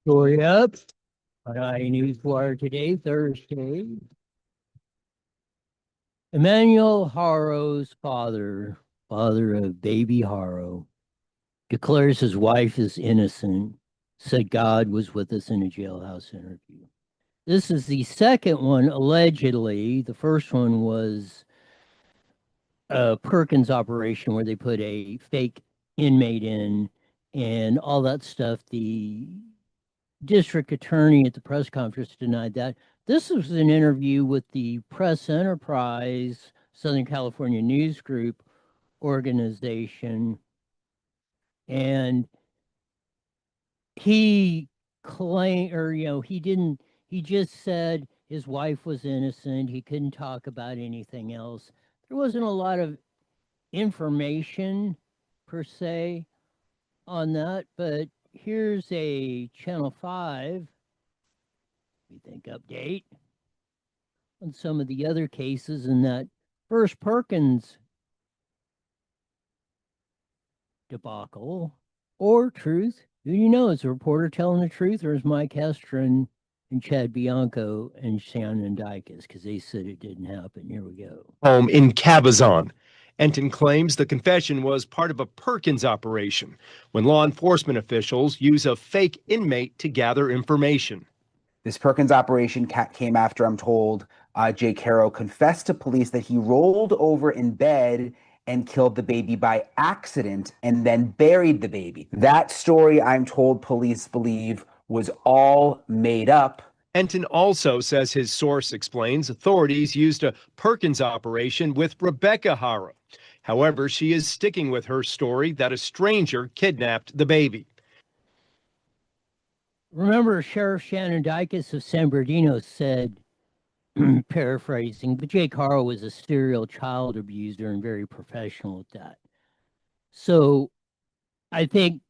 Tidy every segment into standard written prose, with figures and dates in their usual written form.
Story up on iNewsWire today, Thursday. Emmanuel HARO'S father of baby HARO, declares his wife is innocent, said God was with us in a jailhouse interview. This is the second one, allegedly. The first one was a Perkins operation where they put a fake inmate in and all that stuff. The district attorney at the press conference denied that. This was an interview with the Press Enterprise Southern California News Group organization, and he claimed, or he didn't. He just said his wife was innocent. He couldn't talk about anything else. There wasn't a lot of information per se on that, but here's a Channel 5, we think, update on some of the other cases in that first Perkins debacle, or truth. Who do you know? Is the reporter telling the truth, or is Mike Hester and Chad Bianco and Shannon Dykes? Because they said it didn't happen. Here we go. Home in Cabazon. Enton claims the confession was part of a Perkins operation when law enforcement officials use a fake inmate to gather information. This Perkins operation came after, I'm told, Jake Haro confessed to police that he rolled over in bed and killed the baby by accident and then buried the baby. That story, I'm told, police believe was all made up. Enton also says his source explains authorities used a Perkins operation with Rebecca Haro. However, she is sticking with her story that a stranger kidnapped the baby. Remember, Sheriff Shannon Dykes of San Bernardino said, paraphrasing, but Jake Haro was a serial child abuser and very professional at that. So I think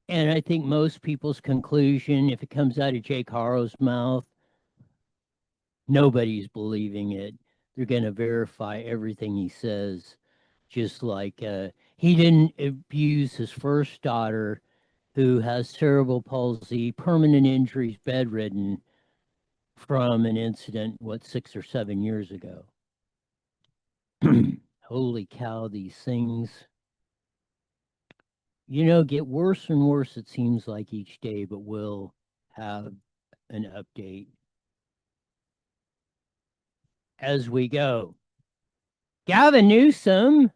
most people's conclusion, if it comes out of Jake Haro's mouth, nobody's believing it. They're going to verify everything he says, just like he didn't abuse his first daughter, who has cerebral palsy, permanent injuries, bedridden from an incident, 6 or 7 years ago. Holy cow, these things, get worse and worse, it seems like, each day, but we'll have an update as we go. Gavin Newsom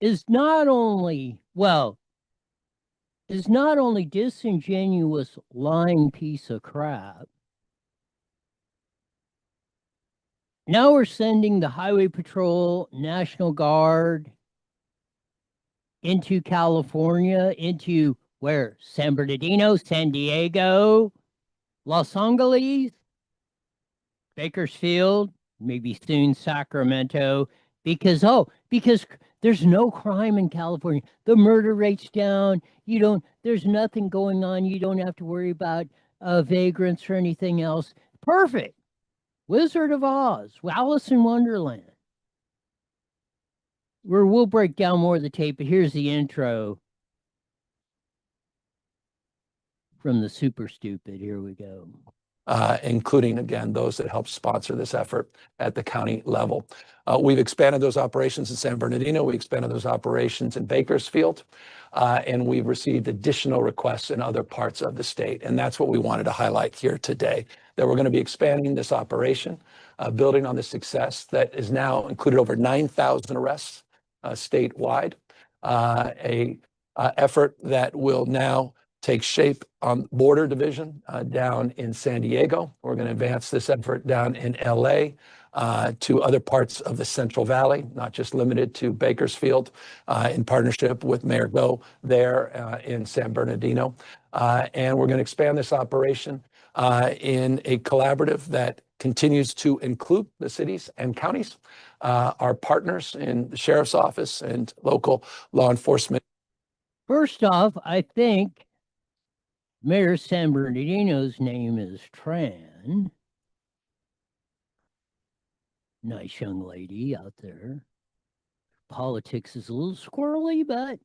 is not only disingenuous, lying piece of crap. Now we're sending the Highway Patrol, National Guard into California, into where? San Bernardino, San Diego, Los Angeles, Bakersfield, maybe soon Sacramento, because there's no crime in California. The murder rate's down. There's nothing going on. You don't have to worry about vagrants or anything else. Perfect. Wizard of Oz, Alice in Wonderland. We'll break down more of the tape, but here's the intro from the Super Stupid. Here we go. Including, again, those that help sponsor this effort at the county level. We've expanded those operations in San Bernardino. We expanded those operations in Bakersfield, and we've received additional requests in other parts of the state. And that's what we wanted to highlight here today, that we're going to be expanding this operation, building on the success that is now included over 9,000 arrests statewide, a effort that will now take shape on border division down in San Diego. We're going to advance this effort down in LA to other parts of the Central Valley, not just limited to Bakersfield, in partnership with Mayor Go there in San Bernardino. And we're going to expand this operation in a collaborative that continues to include the cities and counties, our partners in the sheriff's office and local law enforcement. First off, I think Mayor San Bernardino's name is Tran. Nice young lady out there. Politics is a little squirrely, but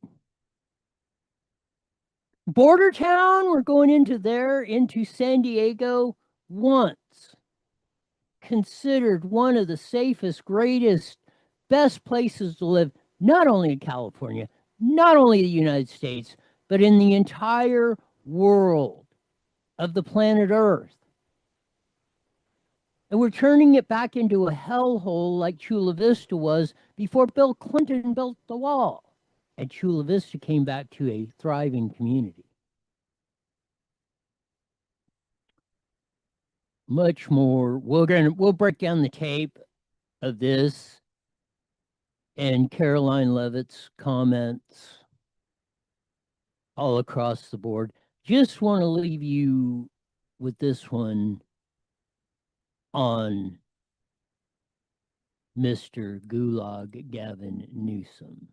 border town, we're going into there, into San Diego, once considered one of the safest, greatest, best places to live, not only in California, not only the United States, but in the entire world of the planet Earth. And we're turning it back into a hellhole like Chula Vista was before Bill Clinton built the wall. And Chula Vista came back to a thriving community. Much more. We'll break down the tape of this and Caroline Levitt's comments all across the board. Just want to leave you with this one on Mr. Gulag Gavin Newsom.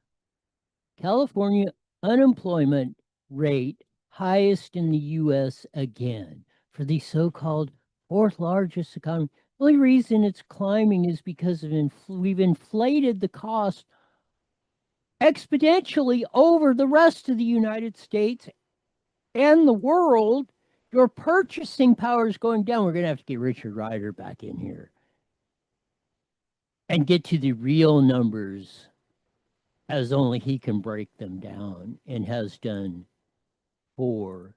California unemployment rate highest in the U.S. again for the so-called fourth largest economy. The only reason it's climbing is because of we've inflated the cost exponentially over the rest of the United States and the world. Your purchasing power is going down. We're going to have to get Richard Ryder back in here and get to the real numbers as only he can break them down and has done for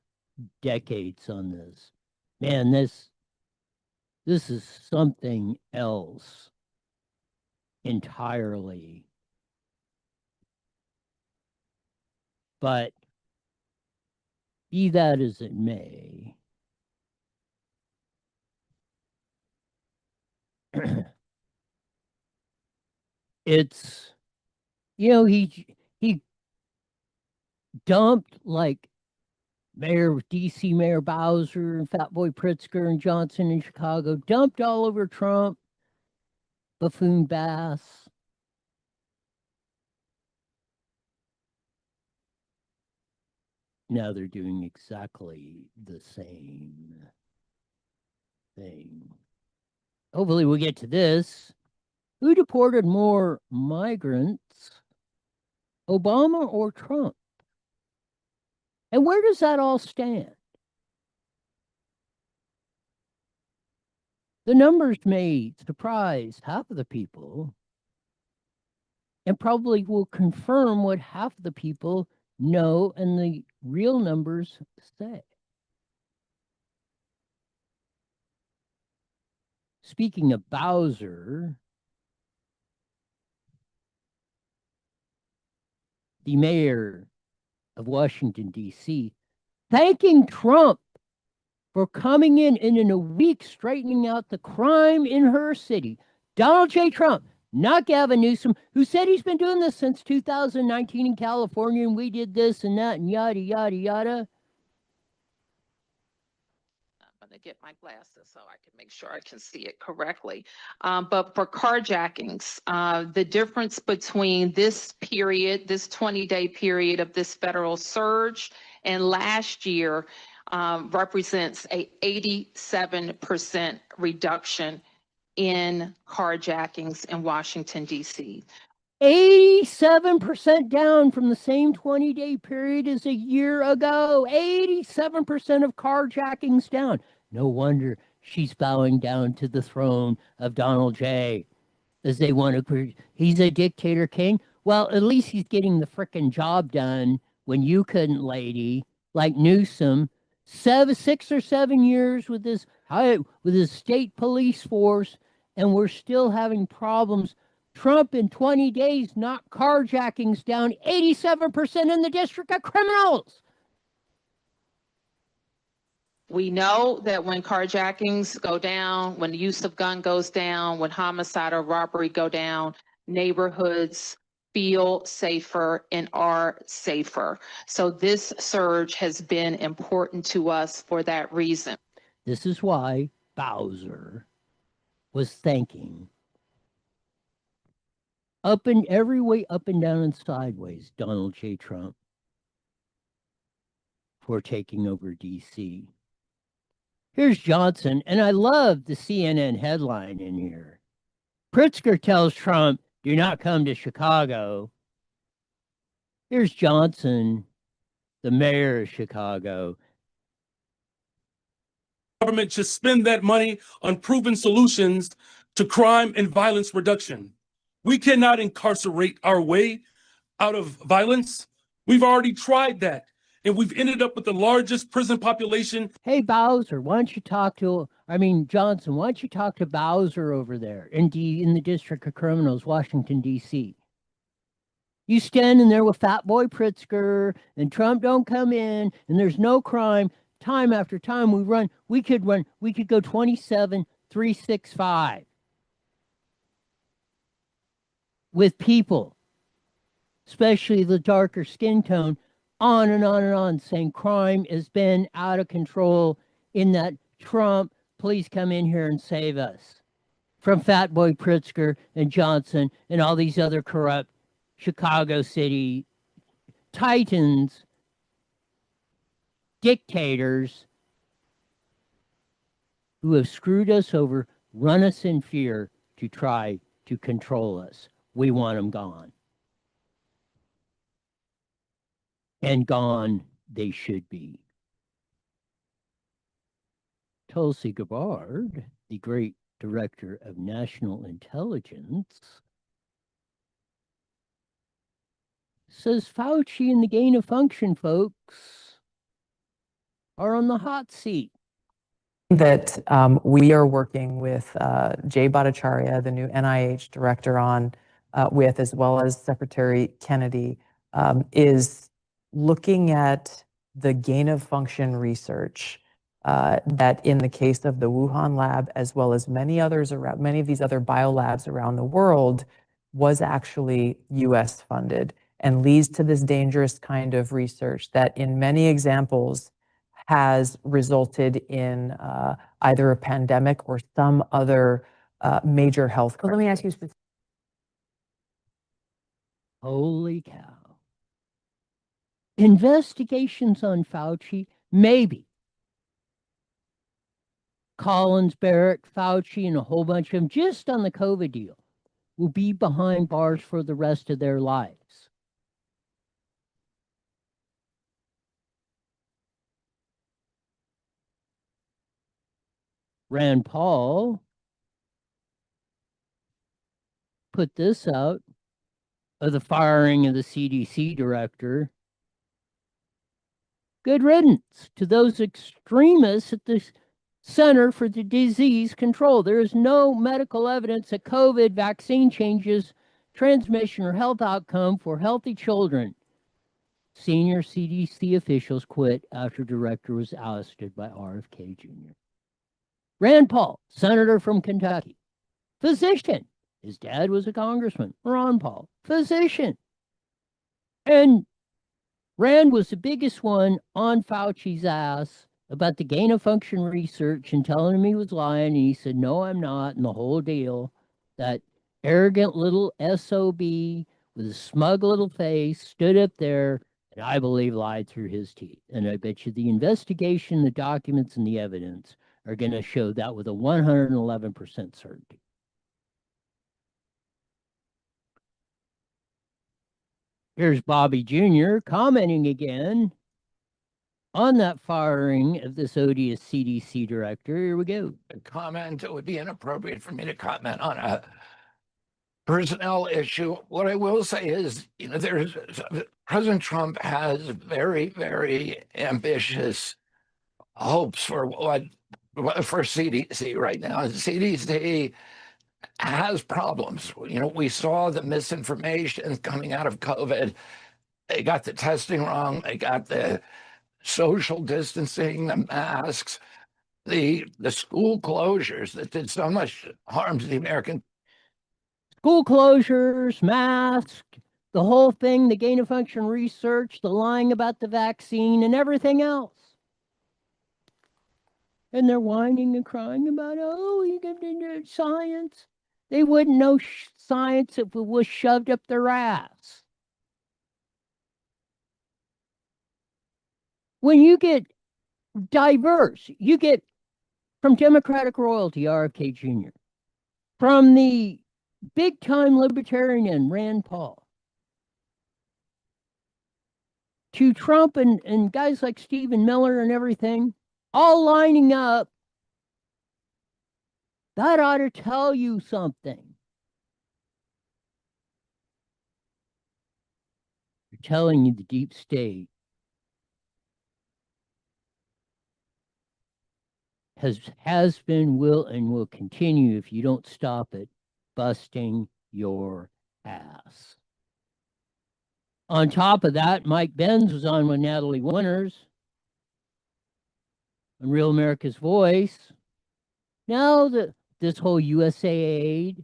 decades on this. Man, this is something else entirely. But be that as it may, it's, he dumped like DC Mayor Bowser and Fatboy Pritzker and Johnson in Chicago, dumped all over Trump, buffoon Bass. Now they're doing exactly the same thing. Hopefully we'll get to this. Who deported more migrants, Obama or Trump? And where does that all stand? The numbers may surprise half of the people and probably will confirm what half of the people know and the real numbers say. Speaking of Bowser, the mayor of Washington, D.C., thanking Trump for coming in a week straightening out the crime in her city. Donald J. Trump, not Gavin Newsom, who said he's been doing this since 2019 in California, and we did this and that and yada, yada, yada. I'm going to get my glasses so I can make sure I can see it correctly. But for carjackings, the difference between this period, this 20-day period of this federal surge and last year represents a 87% reduction in carjackings in Washington, D.C. 87% down from the same 20-day period as a year ago. 87% of carjackings down. No wonder she's bowing down to the throne of Donald J. As they want to, he's a dictator king. Well, at least he's getting the frickin' job done when you couldn't, lady, like Newsom. 6 or 7 years with his state police force, and we're still having problems. Trump in 20 days knocked carjackings down 87% in the District of Criminals. We know that when carjackings go down, when the use of gun goes down, when homicide or robbery go down, neighborhoods feel safer and are safer. So this surge has been important to us for that reason. This is why Bowser was thanking up and every way, up and down and sideways, Donald J. Trump for taking over DC. Here's Johnson, and I love the CNN headline in here. Pritzker tells Trump, do not come to Chicago. Here's Johnson, the mayor of Chicago. Government should spend that money on proven solutions to crime and violence reduction. We cannot incarcerate our way out of violence. We've already tried that, and we've ended up with the largest prison population. Hey, Bowser, why don't you talk to, Johnson, why don't you talk to Bowser over there in the District of Criminals, Washington, D.C.? You standing there with Fat Boy Pritzker, and Trump don't come in, and there's no crime. Time after time we could go 27-365 with people, especially the darker skin tone, on and on and on, saying crime has been out of control in that Trump, please come in here and save us from Fat Boy Pritzker and Johnson and all these other corrupt Chicago City titans, dictators who have screwed us over, run us in fear to try to control us. We want them gone. And gone they should be. Tulsi Gabbard, the great director of national intelligence, says Fauci and the gain of function folks are on the hot seat. That we are working with Jay Bhattacharya, the new NIH director, with, as well as Secretary Kennedy, is looking at the gain of function research that, in the case of the Wuhan lab, as well as many of these other biolabs around the world, was actually U.S. funded and leads to this dangerous kind of research that, in many examples, has resulted in either a pandemic or some other major health crisis. Let me ask you specifically. Holy cow. Investigations on Fauci, maybe. Collins, Barrett, Fauci, and a whole bunch of them, just on the COVID deal, will be behind bars for the rest of their lives. Rand Paul put this out of the firing of the CDC director. Good riddance to those extremists at the Center for the Disease Control. There is no medical evidence that COVID vaccine changes transmission or health outcome for healthy children. Senior CDC officials quit after director was ousted by RFK Jr. Rand Paul, senator from Kentucky, physician. His dad was a congressman. Ron Paul, physician. And Rand was the biggest one on Fauci's ass about the gain of function research and telling him he was lying. And he said, no, I'm not. And the whole deal, that arrogant little SOB with a smug little face stood up there and I believe lied through his teeth. And I bet you the investigation, the documents, and the evidence are going to show that with a 111% certainty. Here's Bobby Jr. commenting again on that firing of this odious CDC director. Here we go. A comment, it would be inappropriate for me to comment on a personnel issue. What I will say is, President Trump has very, very ambitious hopes for CDC right now. CDC has problems. We saw the misinformation coming out of COVID. They got the testing wrong. They got the social distancing, the masks, the school closures that did so much harm to the American. School closures, masks, the whole thing, the gain of function research, the lying about the vaccine, and everything else. And they're whining and crying about, oh, you get into science. They wouldn't know science if it was shoved up their ass. When you get diverse, you get from Democratic royalty, RFK Jr., from the big time libertarian Rand Paul, to Trump and guys like Stephen Miller and everything, all lining up, that ought to tell you something. They're telling you the deep state has been, will, and will continue, if you don't stop it, busting your ass. On top of that, Mike Benz was on with Natalie Winters on Real America's Voice. Now this whole USAID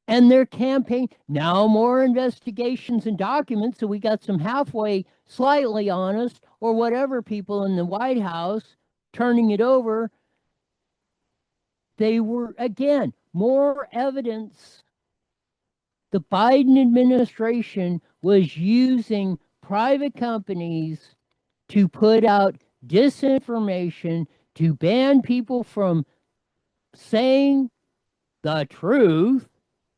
and their campaign, now more investigations and documents, so we got some halfway, slightly honest, or whatever people in the White House turning it over. They were, again, more evidence. The Biden administration was using private companies to put out disinformation, to ban people from saying the truth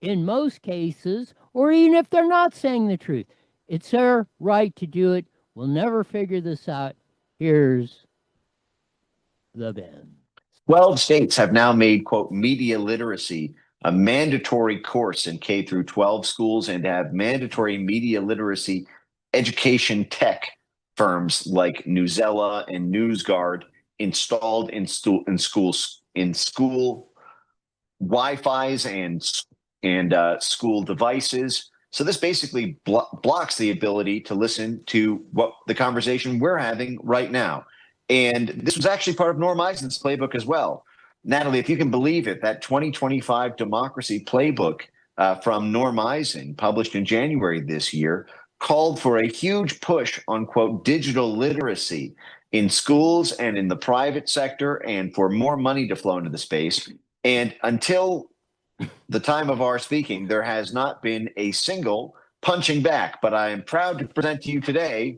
in most cases, or even if they're not saying the truth. It's their right to do it. We'll never figure this out. Here's the Ben. 12 states have now made, quote, media literacy a mandatory course in K through 12 schools and have mandatory media literacy education tech firms like Newsela and NewsGuard installed in school Wi-Fi's and school devices. So this basically blocks the ability to listen to what the conversation we're having right now. And this was actually part of Norm Eisen's playbook as well. Natalie, if you can believe it, that 2025 democracy playbook from Norm Eisen, published in January this year, called for a huge push on, quote, digital literacy in schools and in the private sector, and for more money to flow into the space. And until the time of our speaking, there has not been a single punching back. But I am proud to present to you today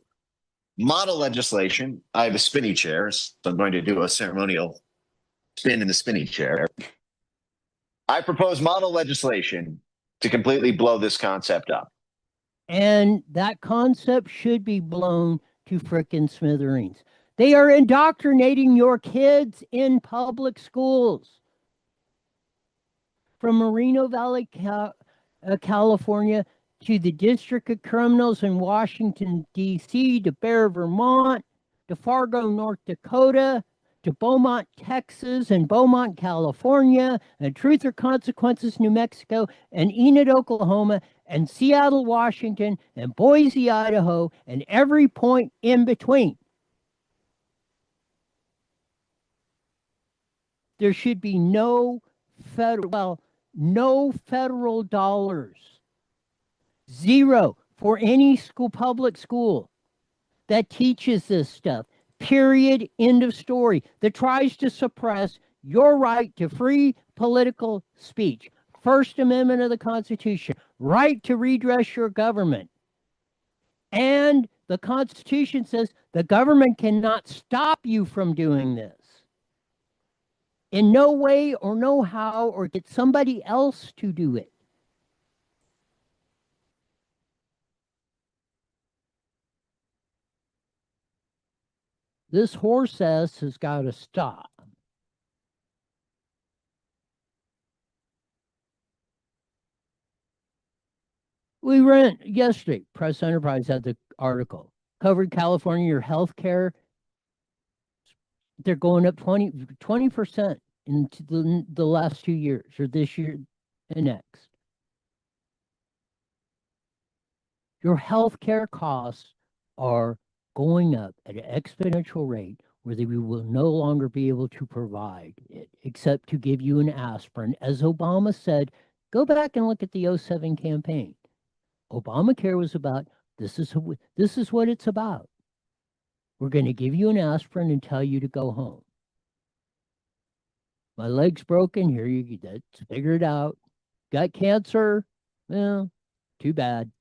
model legislation. I have a spinny chair, so I'm going to do a ceremonial spin in the spinny chair. I propose model legislation to completely blow this concept up. And that concept should be blown to frickin' smithereens. They are indoctrinating your kids in public schools. From Moreno Valley, California, to the District of Criminals in Washington, D.C., to Bear, Vermont, to Fargo, North Dakota, to Beaumont, Texas, and Beaumont, California, and Truth or Consequences, New Mexico, and Enid, Oklahoma, and Seattle, Washington, and Boise, Idaho, and every point in between. There should be no federal dollars. Zero for any school, public school that teaches this stuff. Period. End of story. That tries to suppress your right to free political speech. First Amendment of the Constitution. Right to redress your government. And the Constitution says the government cannot stop you from doing this. In no way or no how, or get somebody else to do it. This horse ass has got to stop. We ran yesterday, Press Enterprise had the article. Covered California, your health care, they're going up 20% in the last 2 years, or this year and next. Your health care costs are going up at an exponential rate where they will no longer be able to provide it except to give you an aspirin. As Obama said, go back and look at the 2007 campaign. Obamacare was about, this is what it's about. We're going to give you an aspirin and tell you to go home. My leg's broken. Here you get that. Figure it out. Got cancer? Well, too bad.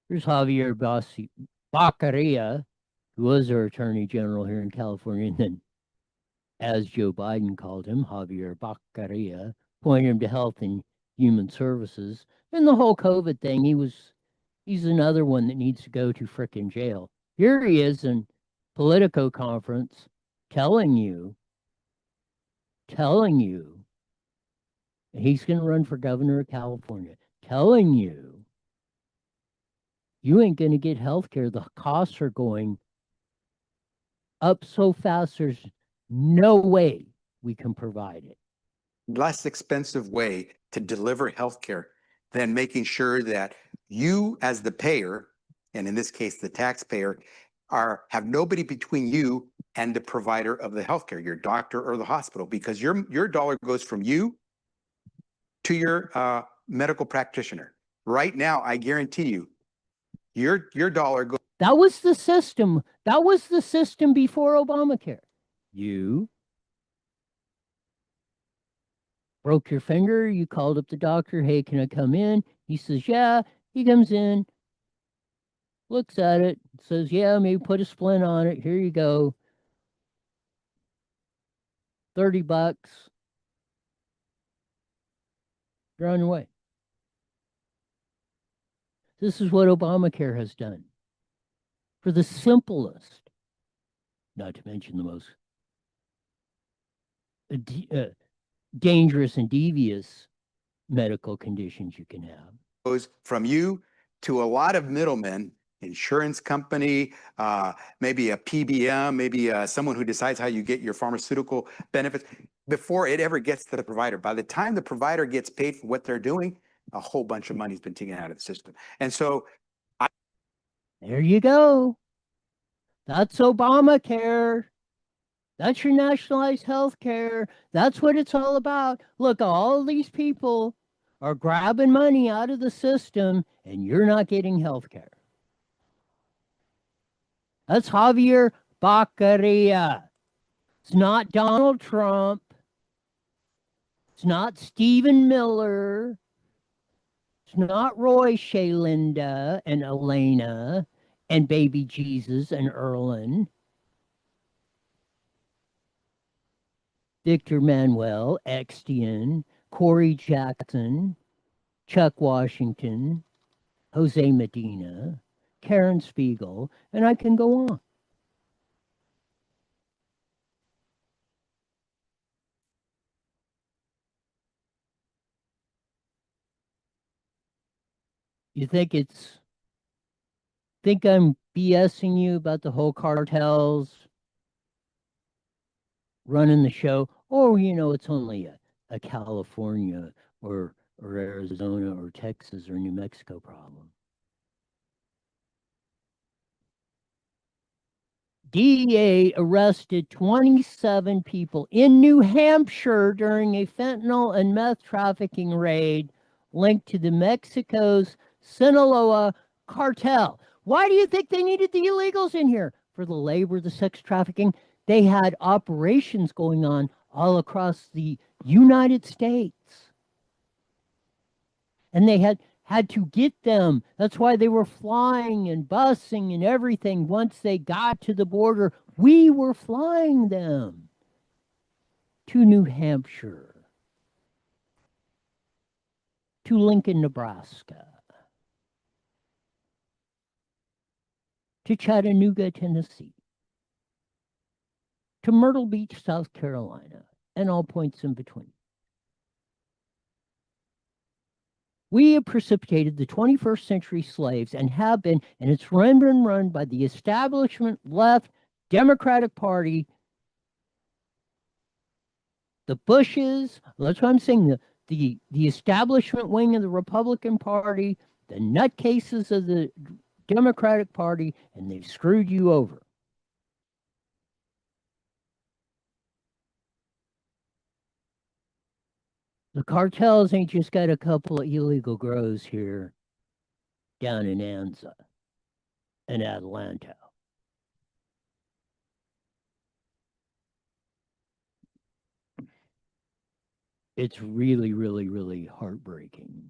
Here's Javier Baccaria, who was our attorney general here in California, and then, as Joe Biden called him, Javier Baccaria, pointed him to Health and Human Services. And the whole COVID thing, he's another one that needs to go to frickin' jail. Here he is in Politico conference telling you he's going to run for governor of California, telling you ain't going to get health care. The costs are going up so fast, there's no way we can provide it. Less expensive way to deliver healthcare than making sure that you as the payer, and in this case, the taxpayer, have nobody between you and the provider of the healthcare, your doctor or the hospital, because your dollar goes from you to your medical practitioner. Right now, I guarantee you, your dollar goes. That was the system. That was the system before Obamacare. You broke your finger. You called up the doctor. Hey, can I come in? He says, yeah. He comes in, looks at it, says, yeah, maybe put a splint on it. Here you go. $30. You're on your way. This is what Obamacare has done. For the simplest, not to mention the most dangerous and devious medical conditions you can have. Goes from you to a lot of middlemen, insurance company, maybe a PBM, maybe someone who decides how you get your pharmaceutical benefits before it ever gets to the provider. By the time the provider gets paid for what they're doing, a whole bunch of money's been taken out of the system. And so there you go. That's Obamacare. That's your nationalized health care. That's what it's all about. Look, all these people are grabbing money out of the system and you're not getting health care. That's Javier Baccaria. It's not Donald Trump. It's not Stephen Miller. It's not Roy Shalinda and Elena and baby Jesus and Erlen. Victor Manuel Extian, Corey Jackson, Chuck Washington, Jose Medina, Karen Spiegel, and I can go on. You think I'm BSing you about the whole cartels running the show? Oh, it's only a California or Arizona or Texas or New Mexico problem. DEA arrested 27 people in New Hampshire during a fentanyl and meth trafficking raid linked to the Mexico's Sinaloa cartel. Why do you think they needed the illegals in here? For the labor, the sex trafficking. They had operations going on all across the United States. And they had to get them. That's why they were flying and busing and everything. Once they got to the border, we were flying them to New Hampshire, to Lincoln, Nebraska, to Chattanooga, Tennessee, to Myrtle Beach, South Carolina, and all points in between. We have precipitated the 21st century slaves and have been, and it's been run by the establishment left Democratic Party, the Bushes, that's what I'm saying, the establishment wing of the Republican Party, the nutcases of the Democratic Party, and they've screwed you over. The cartels ain't just got a couple of illegal grows here down in Anza and Atlanta. It's really, really, really heartbreaking.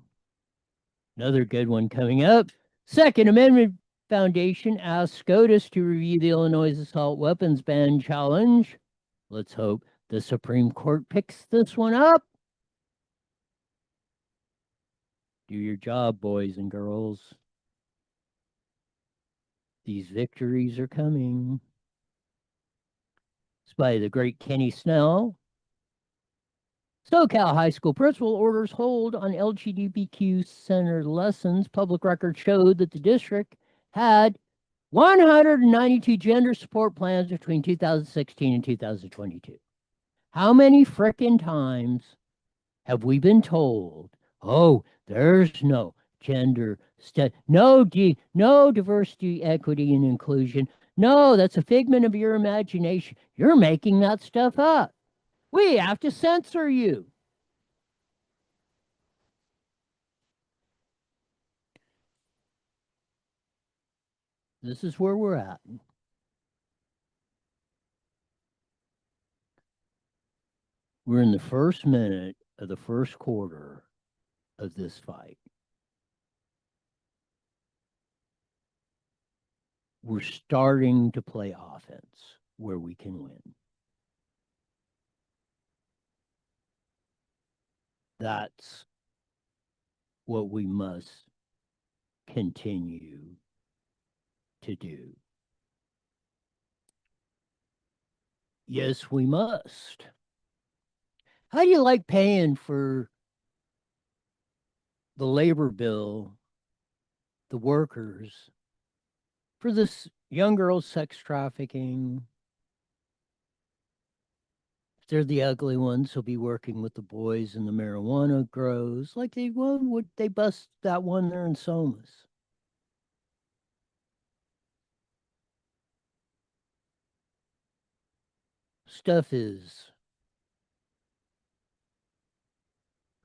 Another good one coming up. Second Amendment Foundation asks SCOTUS to review the Illinois assault weapons ban challenge. Let's hope the Supreme Court picks this one up. Do your job, boys and girls. These victories are coming. It's by the great Kenny Snell. SoCal High School principal orders hold on LGBTQ-centered lessons. Public records showed that the district had 192 gender support plans between 2016 and 2022. How many frickin' times have we been told, oh, there's no gender, no diversity, equity, and inclusion. No, that's a figment of your imagination. You're making that stuff up. We have to censor you. This is where we're at. We're in the first minute of the first quarter of this fight. We're starting to play offense where we can win. That's what we must continue to do. Yes, we must. How do you like paying for the labor bill, the workers, for this young girl's sex trafficking? If they're the ugly ones, he'll be working with the boys and the marijuana grows, like they bust that one there in Somas. Stuff is.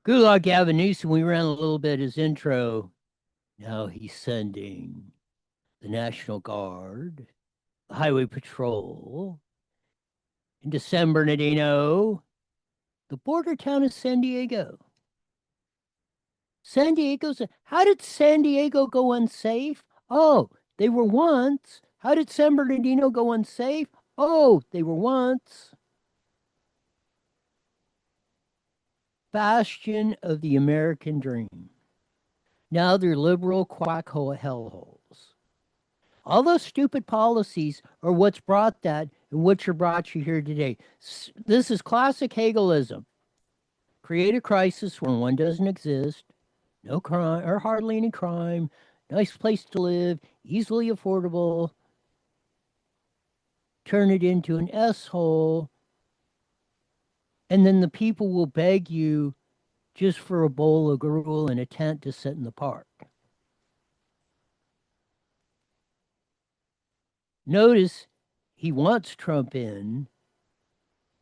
Gulag Gavin Newsom, we ran a little bit his intro. Now he's sending the National Guard, the Highway Patrol, into San Bernardino, the border town of San Diego. How did San Diego go unsafe? Oh, they were once. How did San Bernardino go unsafe? Oh, they were once. Bastion of the American dream. Now they're liberal quack hellholes. All those stupid policies are what's brought that and what brought you here today. This is classic Hegelism. Create a crisis when one doesn't exist. No crime or hardly any crime. Nice place to live. Easily affordable. Turn it into an S-hole. And then the people will beg you just for a bowl of gruel and a tent to sit in the park. Notice he wants Trump in.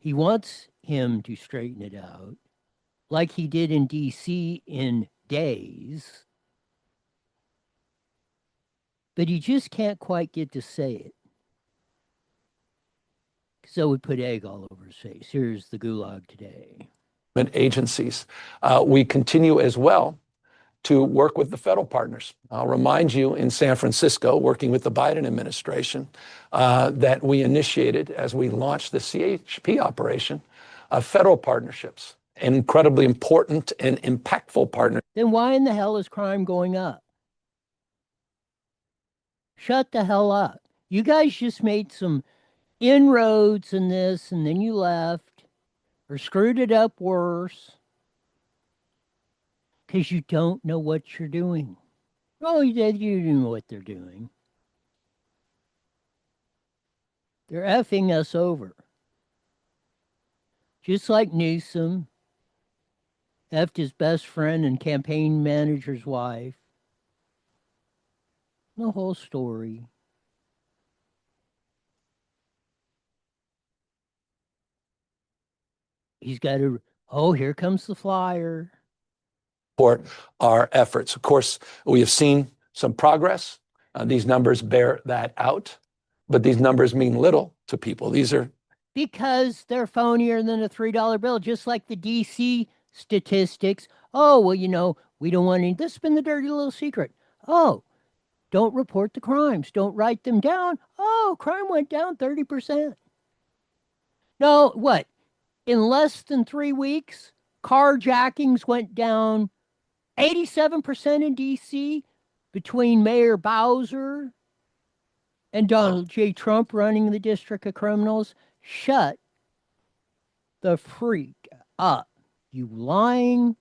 He wants him to straighten it out, like he did in D.C. in days. But he just can't quite get to say it. Because that would put egg all over his face. Here's the Gulag today. Agencies. We continue as well to work with the federal partners. I'll remind you, in San Francisco, working with the Biden administration, that we initiated, as we launched the CHP operation, federal partnerships, incredibly important and impactful partners. Then why in the hell is crime going up? Shut the hell up. You guys just made some inroads in this, and then you left, or screwed it up worse. Because you don't know what you're doing. Oh, you know what they're doing. They're effing us over. Just like Newsom effed his best friend and campaign manager's wife. The whole story. He's got to, oh, here comes the flyer. Support our efforts. Of course, we have seen some progress. These numbers bear that out, but these numbers mean little to people. These are because they're phonier than a $3 bill, just like the DC statistics. Oh, well, we don't want any. This has been the dirty little secret. Oh, don't report the crimes. Don't write them down. Oh, crime went down 30%. No, what? In less than 3 weeks, carjackings went down 87% in D.C. between Mayor Bowser and Donald J. Trump running the District of Criminals. Shut the freak up, you lying,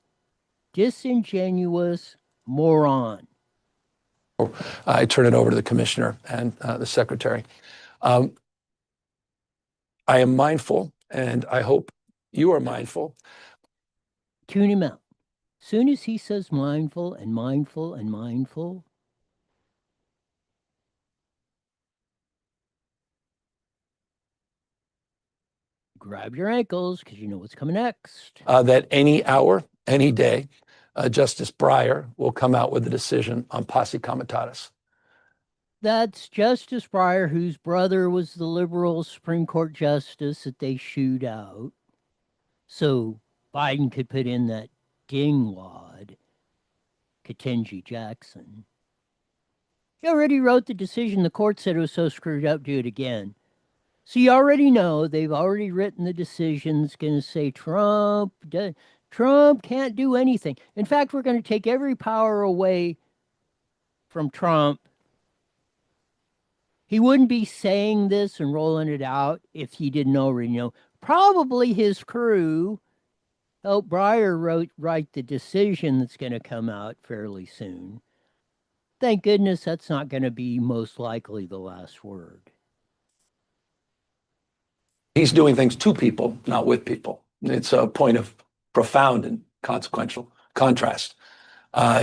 disingenuous moron. I turn it over to the commissioner and the secretary. I am mindful, and I hope you are mindful. Tune him out. Soon as he says mindful and mindful and mindful, grab your ankles because you know what's coming next. That any hour, any day, Justice Breyer will come out with a decision on posse comitatus. That's Justice Breyer, whose brother was the liberal Supreme Court justice that they shooed out. So Biden could put in that dingwad, Ketanji Jackson. He already wrote the decision. The court said it was so screwed up, do it again. So you already know they've already written the decision that's going to say Trump can't do anything. In fact, we're going to take every power away from Trump. He wouldn't be saying this and rolling it out if he didn't already know. Probably his crew helped Breyer write the decision that's going to come out fairly soon. Thank goodness that's not going to be most likely the last word. He's doing things to people, not with people. It's a point of profound and consequential contrast.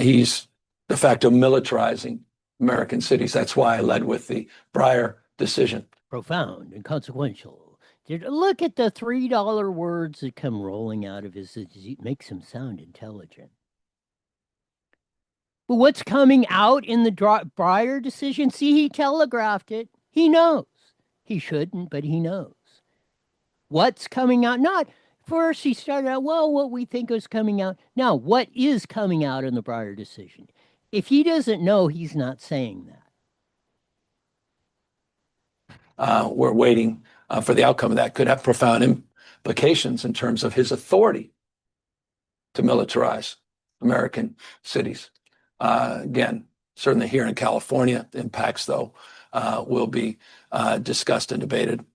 He's de facto militarizing American cities. That's why I led with the Breyer decision. Profound and consequential. Look at the $3 words that come rolling out of his. It makes him sound intelligent. But what's coming out in the Breyer decision? See, he telegraphed it. He knows. He shouldn't, but he knows. What's coming out? Not first he started out, well, what we think is coming out. Now, what is coming out in the Breyer decision? If he doesn't know, he's not saying that. We're waiting for the outcome of that. Could have profound implications in terms of his authority to militarize American cities. Again, certainly here in California, the impacts, though, will be discussed and debated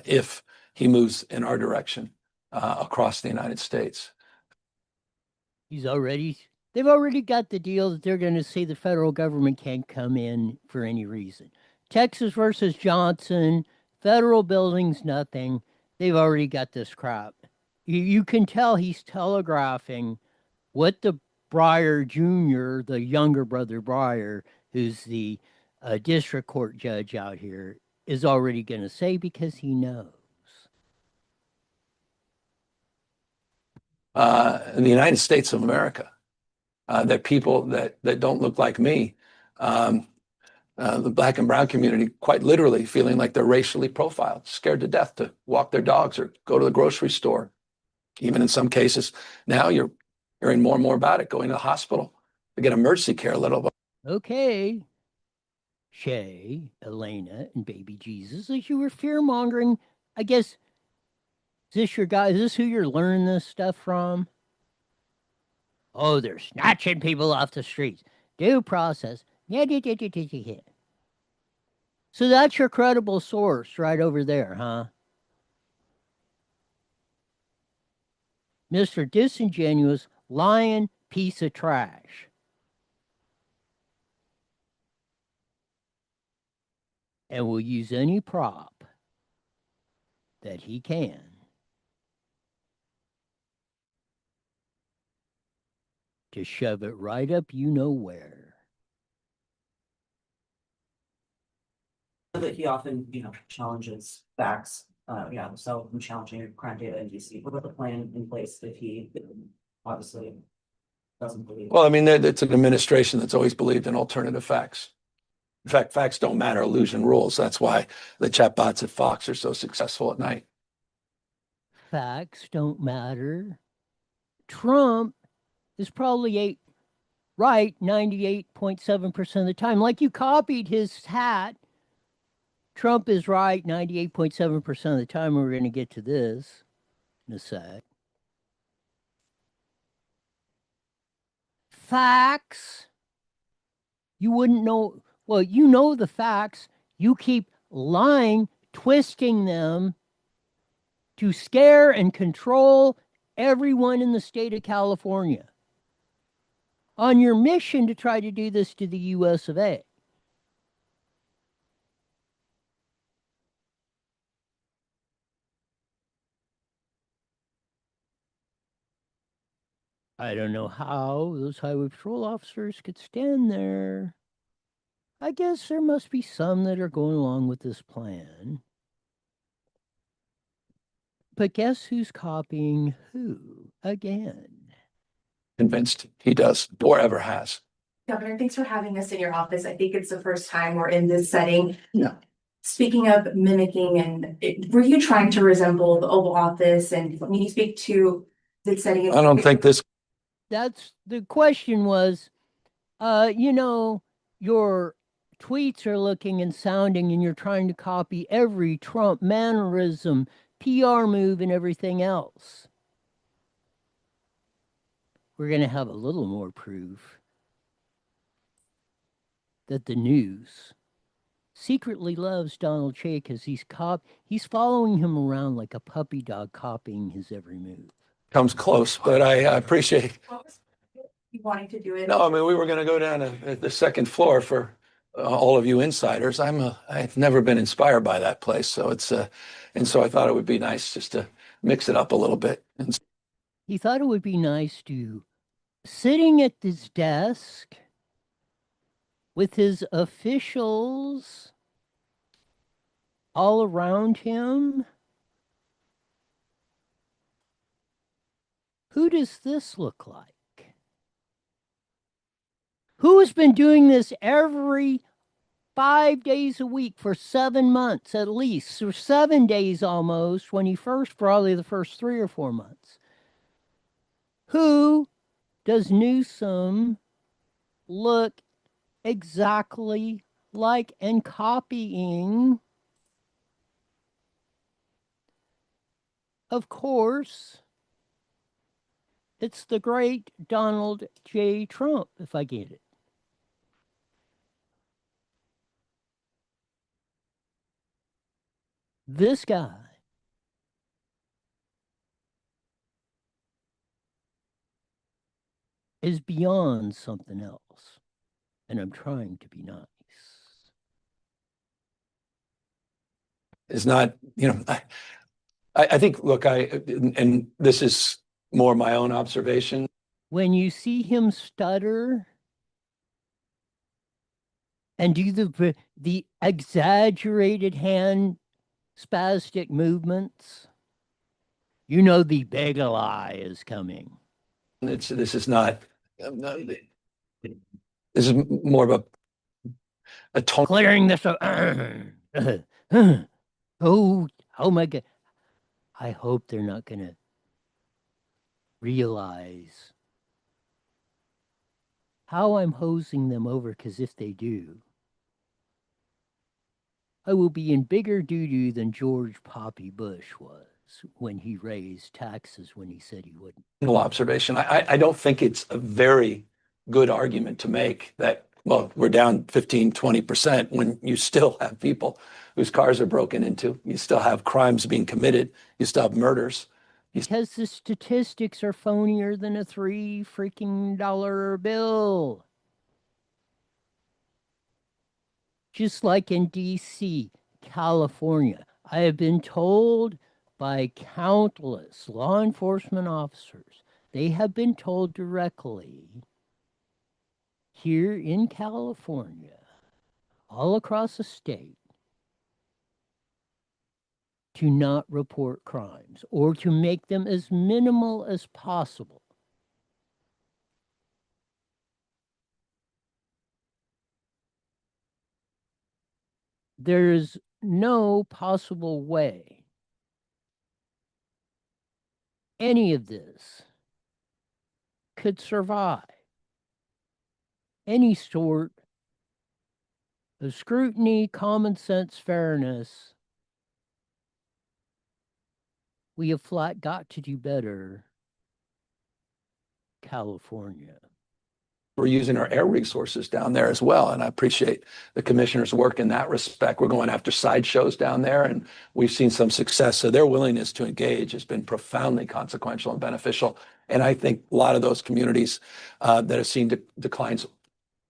if he moves in our direction across the United States. They've already got the deal that they're going to say the federal government can't come in for any reason. Texas versus Johnson, federal buildings, nothing. They've already got this crap. You can tell he's telegraphing what the Breyer Jr., the younger brother Breyer, who's the district court judge out here, is already going to say because he knows. In the United States of America, that people that don't look like me, the Black and brown community, quite literally feeling like they're racially profiled, scared to death to walk their dogs or go to the grocery store. Even in some cases, now you're hearing more and more about it, going to the hospital to get emergency care, let alone. Okay. Shay, Elena, and baby Jesus, as you were fear-mongering, I guess, is this your guy? Is this who you're learning this stuff from? Oh, they're snatching people off the streets. Due process. Yeah. So that's your credible source right over there, huh? Mr. Disingenuous, lying piece of trash. And will use any prop that he can to shove it right up you know where. That he often, challenges facts, so from challenging crime data in DC. What about the plan in place if he obviously doesn't believe? Well, I mean, it's an administration that's always believed in alternative facts. In fact, facts don't matter, illusion rules. That's why the chatbots at Fox are so successful at night. Facts don't matter. Trump is probably right 98.7% of the time. Like you copied his hat. Trump is right 98.7% of the time. We're going to get to this in a sec. Facts. You wouldn't know. Well, you know the facts. You keep lying, twisting them to scare and control everyone in the state of California on your mission to try to do this to the US of A. I don't know how those highway patrol officers could stand there. I guess there must be some that are going along with this plan. But guess who's copying who again? Convinced he does or ever has. Governor, thanks for having us in your office. I think it's the first time we're in this setting. Yeah. Speaking of mimicking, were you trying to resemble the Oval Office? And can you speak to the setting? I don't think this. That's the question was, your tweets are looking and sounding and you're trying to copy every Trump mannerism, PR move, and everything else. We're going to have a little more proof that the news secretly loves Donald J because he's following him around like a puppy dog, copying his every move. Comes close, but I appreciate. What was you wanting to do it? No, I mean, we were going to go down to the second floor for all of you insiders. I've never been inspired by that place, so and so I thought it would be nice just to mix it up a little bit. And He thought it would be nice to sitting at his desk with his officials all around him. Who does this look like? Who has been doing this every 5 days a week for 7 months at least, or 7 days almost, when he first, probably the first 3 or 4 months? Who does Newsom look exactly like and copying? Of course, it's the great Donald J. Trump, if I get it. This guy is beyond something else, and I'm trying to be nice. is not, I think, look, and this is more my own observation. When you see him stutter and do the exaggerated hand spastic movements, you know the big lie is coming. This is not, this is more of a tone. Clearing this up. Oh my God. I hope they're not going to realize how I'm hosing them over, because if they do, I will be in bigger doo-doo than George Poppy Bush was when he raised taxes when he said he wouldn't. Observation. I don't think it's a very good argument to make that, well, we're down 15, 20% when you still have people whose cars are broken into. You still have crimes being committed. You still have murders. Because the statistics are phonier than a $3 freaking bill. Just like in DC, California, I have been told by countless law enforcement officers, they have been told directly here in California, all across the state, to not report crimes or to make them as minimal as possible. There's no possible way any of this could survive any sort of scrutiny, common sense, fairness, we have flat got to do better, California. We're using our air resources down there as well. And I appreciate the commissioner's work in that respect. We're going after sideshows down there, and we've seen some success. So their willingness to engage has been profoundly consequential and beneficial. And I think a lot of those communities that have seen declines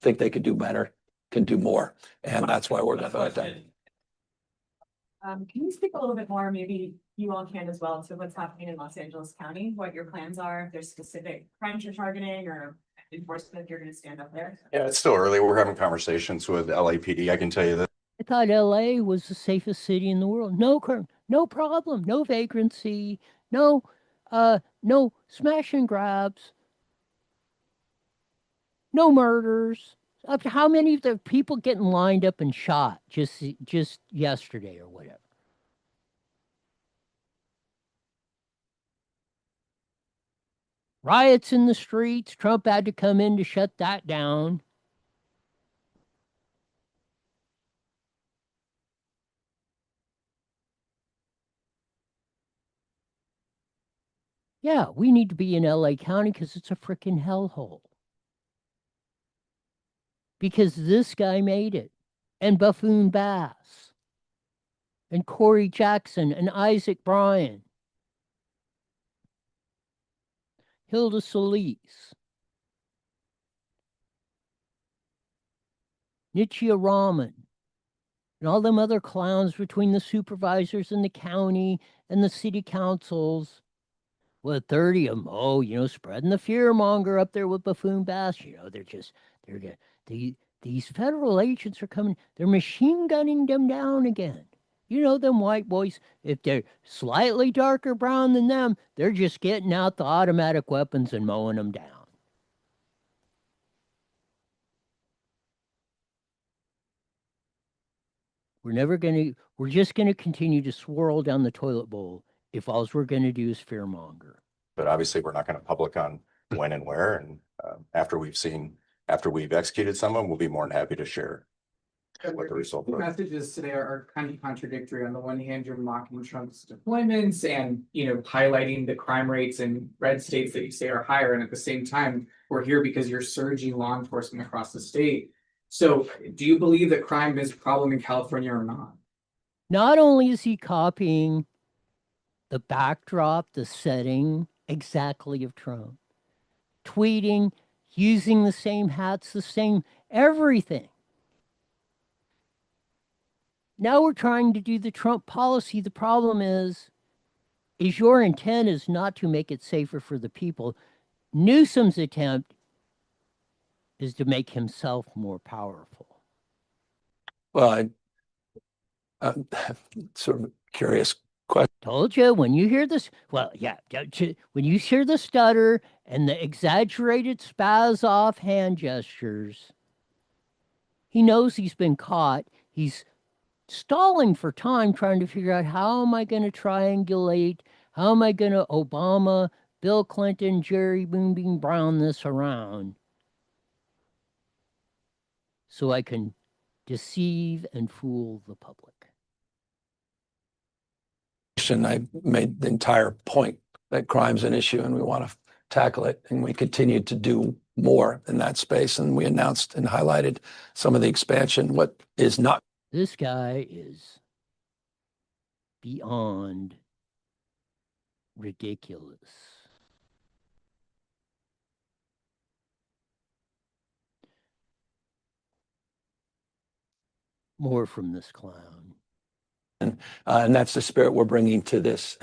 think they could do better, can do more. And that's why we're going to vote that. Can you speak a little bit more, maybe you all can as well, to what's happening in Los Angeles County, what your plans are, if there's specific crimes you're targeting or enforcement you're going to stand up there? Yeah, it's still early. We're having conversations with LAPD. I can tell you that. I thought LA was the safest city in the world. No crime, no problem, no vagrancy, no smash and grabs, no murders. Up to how many of the people getting lined up and shot just yesterday or whatever? Riots in the streets. Trump had to come in to shut that down. Yeah, we need to be in LA County because it's a freaking hellhole. Because this guy made it, and Buffoon Bass, and Corey Jackson, and Isaac Bryan, Hilda Solis, Nichia Rahman, and all them other clowns between the supervisors and the county and the city councils. Well, 30 of them, spreading the fear monger up there with Buffoon Bass. These federal agents are coming, they're machine gunning them down again. Them white boys, if they're slightly darker brown than them, they're just getting out the automatic weapons and mowing them down. We're just going to continue to swirl down the toilet bowl if all we're going to do is fear monger. But obviously, we're not going to public on when and where. And after we've executed someone, we'll be more than happy to share what the result The was. messages today are kind of contradictory. On the one hand, you're mocking Trump's deployments and, highlighting the crime rates in red states that you say are higher. And at the same time, we're here because you're surging law enforcement across the state. So do you believe that crime is a problem in California or not? Not only is he copying the backdrop, the setting exactly of Trump, tweeting, using the same hats, the same everything. Now we're trying to do the Trump policy. The problem is your intent is not to make it safer for the people. Newsom's attempt is to make himself more powerful. Well, I'm sort of curious question. Told you, when you hear this, when you hear the stutter and the exaggerated spaz off hand gestures, he knows he's been caught. He's stalling for time, trying to figure out, how am I going to triangulate? How am I going to Obama, Bill Clinton, Jerry Boom Beam Brown this around so I can deceive and fool the public? I made the entire point that crime's an issue and we want to tackle it, and we continue to do more in that space. And we announced and highlighted some of the expansion. What is not. This guy is beyond ridiculous. More from this clown. And that's the spirit we're bringing to this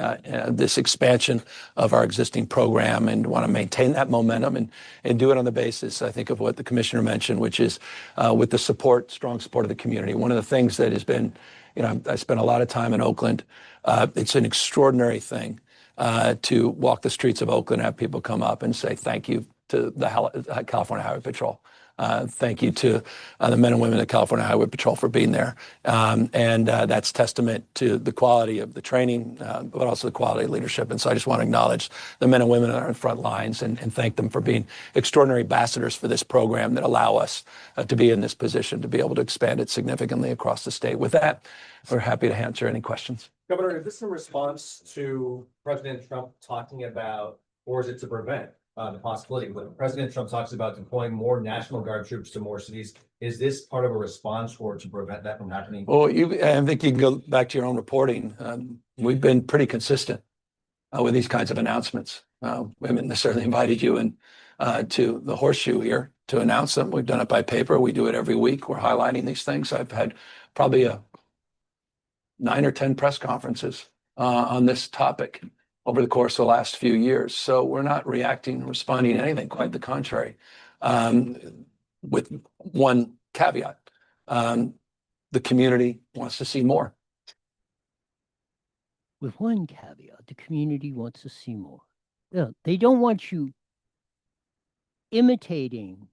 this expansion of our existing program, and want to maintain that momentum and do it on the basis, I think, of what the commissioner mentioned, which is with the strong support of the community. One of the things that has been, I spent a lot of time in Oakland. It's an extraordinary thing to walk the streets of Oakland and have people come up and say thank you to the California Highway Patrol. Thank you to the men and women of California Highway Patrol for being there. That's testament to the quality of the training, but also the quality of leadership. And so I just want to acknowledge the men and women that are in front lines and thank them for being extraordinary ambassadors for this program that allow us to be in this position, to be able to expand it significantly across the state. With that, we're happy to answer any questions. Governor, is this a response to President Trump talking about, or is it to prevent the possibility? When President Trump talks about deploying more National Guard troops to more cities, is this part of a response or to prevent that from happening? Well, I think you can go back to your own reporting. We've been pretty consistent with these kinds of announcements. We haven't necessarily invited you in to the horseshoe here to announce them. We've done it by paper. We do it every week. We're highlighting these things. I've had probably 9 or 10 press conferences on this topic over the course of the last few years. So we're not reacting, responding to anything, quite the contrary. With one caveat, the community wants to see more. With one caveat, the community wants to see more. Yeah, they don't want you imitating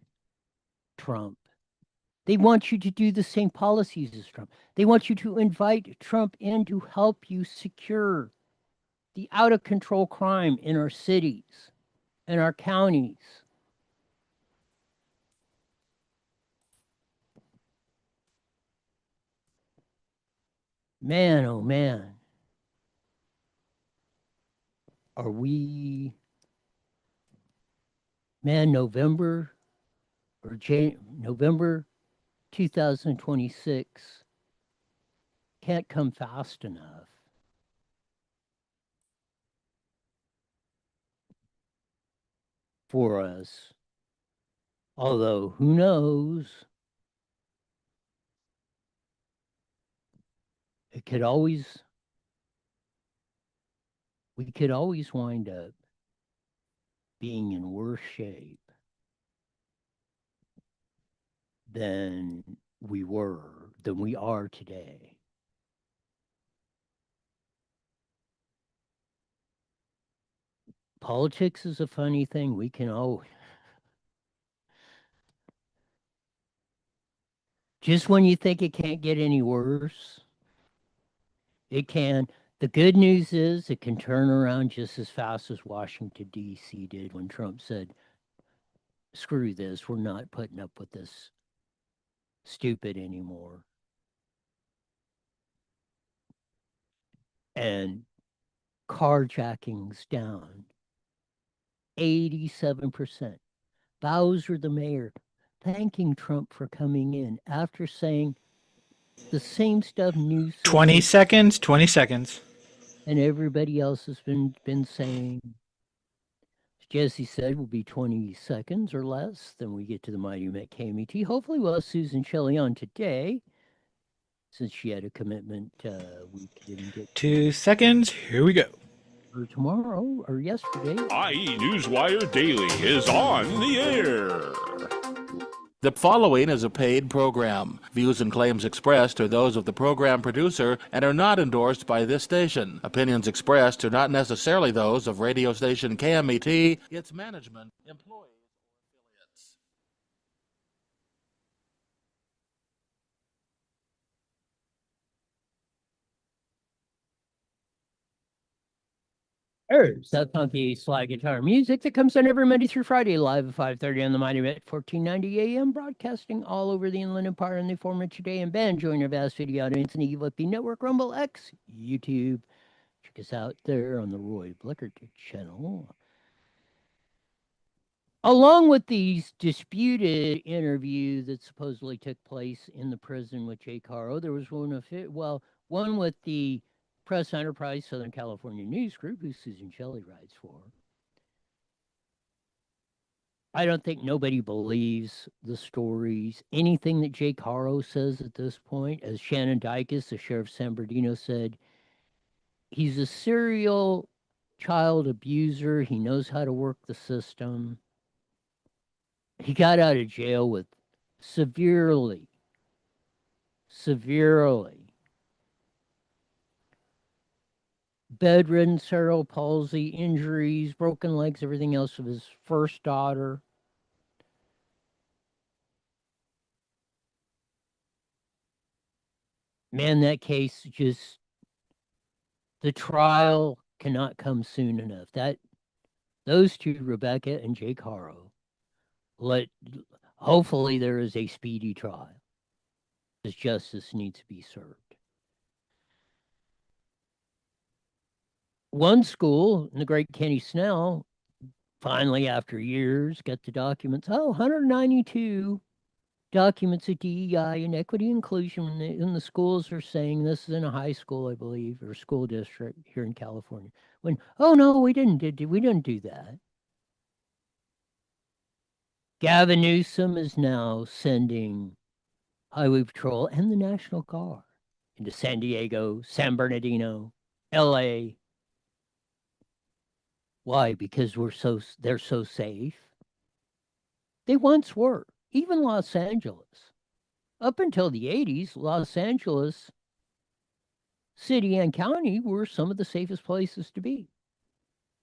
Trump. They want you to do the same policies as Trump. They want you to invite Trump in to help you secure the out-of-control crime in our cities and our counties. Man, oh man. Are we, man, November 2026 can't come fast enough. For us, although who knows, we could always wind up being in worse shape than we are today. Politics is a funny thing. We can always, just when you think it can't get any worse, it can. The good news is it can turn around just as fast as Washington, D.C. did when Trump said, screw this, we're not putting up with this stupid anymore. And carjackings down 87%. Bowser, the mayor, thanking Trump for coming in after saying the same stuff Newsom 20 seconds, 20 seconds. and everybody else has been saying. As Jesse said, will be 20 seconds or less. Then we get to the Mighty Met KMET. Hopefully we'll have Susan Shelley on today, since she had a commitment we didn't get. 2 seconds, here we go. Or tomorrow or yesterday. IE Newswire Daily is on the air. The following is a paid program. Views and claims expressed are those of the program producer and are not endorsed by this station. Opinions expressed are not necessarily those of radio station KMET, its management, employees, or affiliates. HARO'S, that funky slide guitar music that comes on every Monday through Friday, live at 5:30 on the Mighty Met 1490 AM, broadcasting all over the Inland Empire in the former today and band. Join our vast video audience in the EVP Network, Rumble X, YouTube. Check us out there on the Roy Blickert channel. Along with these disputed interview that supposedly took place in the prison with Jake Haro, there was one with the Press Enterprise Southern California News Group, who Susan Shelley writes for. I don't think nobody believes the stories, anything that Jake Haro says at this point. As Shannon Dykes, the sheriff of San Bernardino, said, he's a serial child abuser. He knows how to work the system. He got out of jail with severely bedridden, cerebral palsy, injuries, broken legs, everything else of his first daughter. man, that case just, the trial cannot come soon enough. Those two, Rebecca and Jake Haro, hopefully there is a speedy trial, because justice needs to be served. One school, in the great Kenny Snell, finally, after years, got the documents. 192 documents of DEI and equity inclusion. And the schools are saying, this is in a high school, I believe, or school district here in California. When, oh no, we didn't do that. Gavin Newsom is now sending Highway Patrol and the National Guard into San Diego, San Bernardino, LA. Why? Because they're so safe. They once were. Even Los Angeles. Up until the 80s, Los Angeles city and county were some of the safest places to be.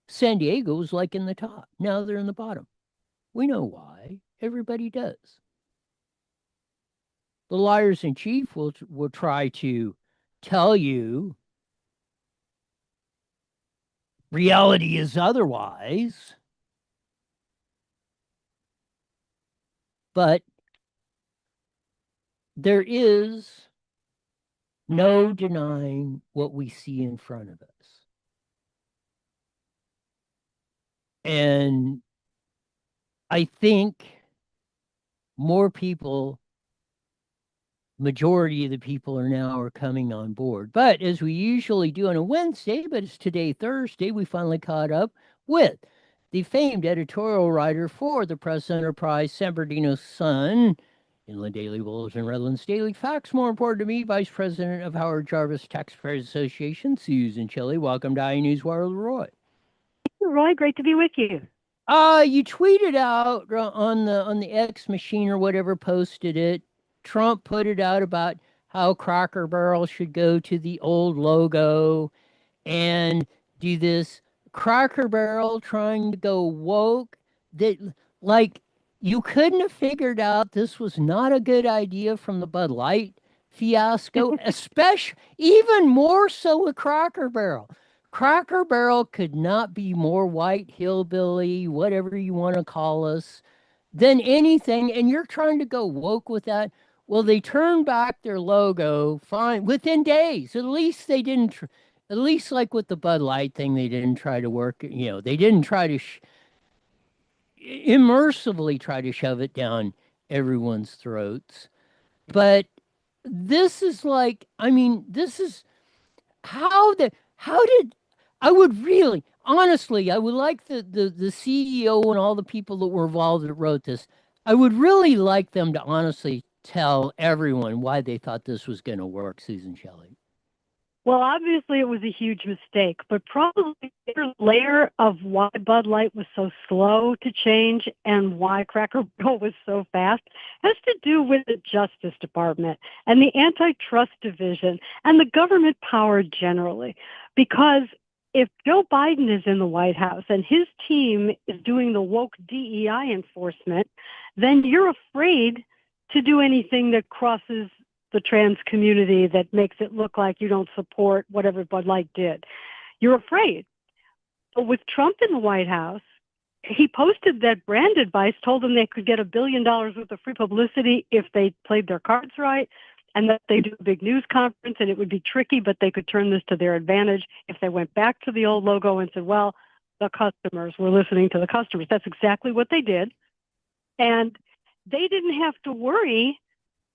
San Diego was like in the top. Now they're in the bottom. We know why. Everybody does. The liars in chief will try to tell you reality is otherwise. But there is no denying what we see in front of us. And I think more people, majority of the people are coming on board. But as we usually do on a Wednesday, but it's today Thursday, we finally caught up with the famed editorial writer for the Press Enterprise, San Bernardino Sun, Inland Daily Bulletin, Redlands Daily Facts. More important to me, Vice President of Howard Jarvis Taxpayers Association, Susan Chile. Welcome to iNewsWire, Roy. Roy, great to be with you. You tweeted out on the X machine or whatever, posted it. Trump put it out about how Cracker Barrel should go to the old logo and do this. Cracker Barrel trying to go woke. That, like, you couldn't have figured out this was not a good idea from the Bud Light fiasco, especially even more so with Cracker Barrel. Cracker Barrel could not be more white hillbilly, whatever you want to call us, than anything. And you're trying to go woke with that. Well, they turned back their logo fine within days. At least they didn't, at least like with the Bud Light thing, they didn't try to work, they didn't try to immersively try to shove it down everyone's throats. But this is like, this is how did, I would really, honestly, I would like the CEO and all the people that were involved that wrote this, I would really like them to honestly tell everyone why they thought this was going to work, Susan Shelley. Well, obviously it was a huge mistake, but probably the layer of why Bud Light was so slow to change and why Cracker Barrel was so fast has to do with the Justice Department and the Antitrust Division and the government power generally. Because if Joe Biden is in the White House and his team is doing the woke DEI enforcement, then you're afraid to do anything that crosses the trans community that makes it look like you don't support whatever Bud Light did. You're afraid. But with Trump in the White House, he posted that brand advice told them they could get $1 billion worth of free publicity if they played their cards right, and that they do a big news conference, and it would be tricky, but they could turn this to their advantage if they went back to the old logo and said, well, the customers, we're listening to the customers. That's exactly what they did. And they didn't have to worry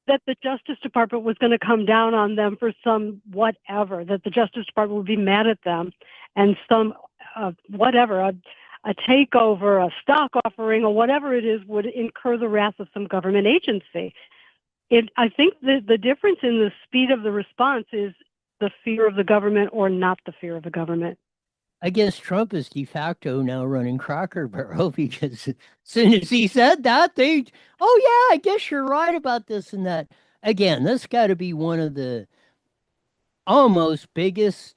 that the Justice Department was going to come down on them for some whatever, that the Justice Department would be mad at them and some whatever, a takeover, a stock offering, or whatever it is would incur the wrath of some government agency. I think the difference in the speed of the response is the fear of the government or not the fear of the government. I guess Trump is de facto now running Cracker Barrel because as soon as he said that, oh yeah, I guess you're right about this and that. Again, this got to be one of the almost biggest,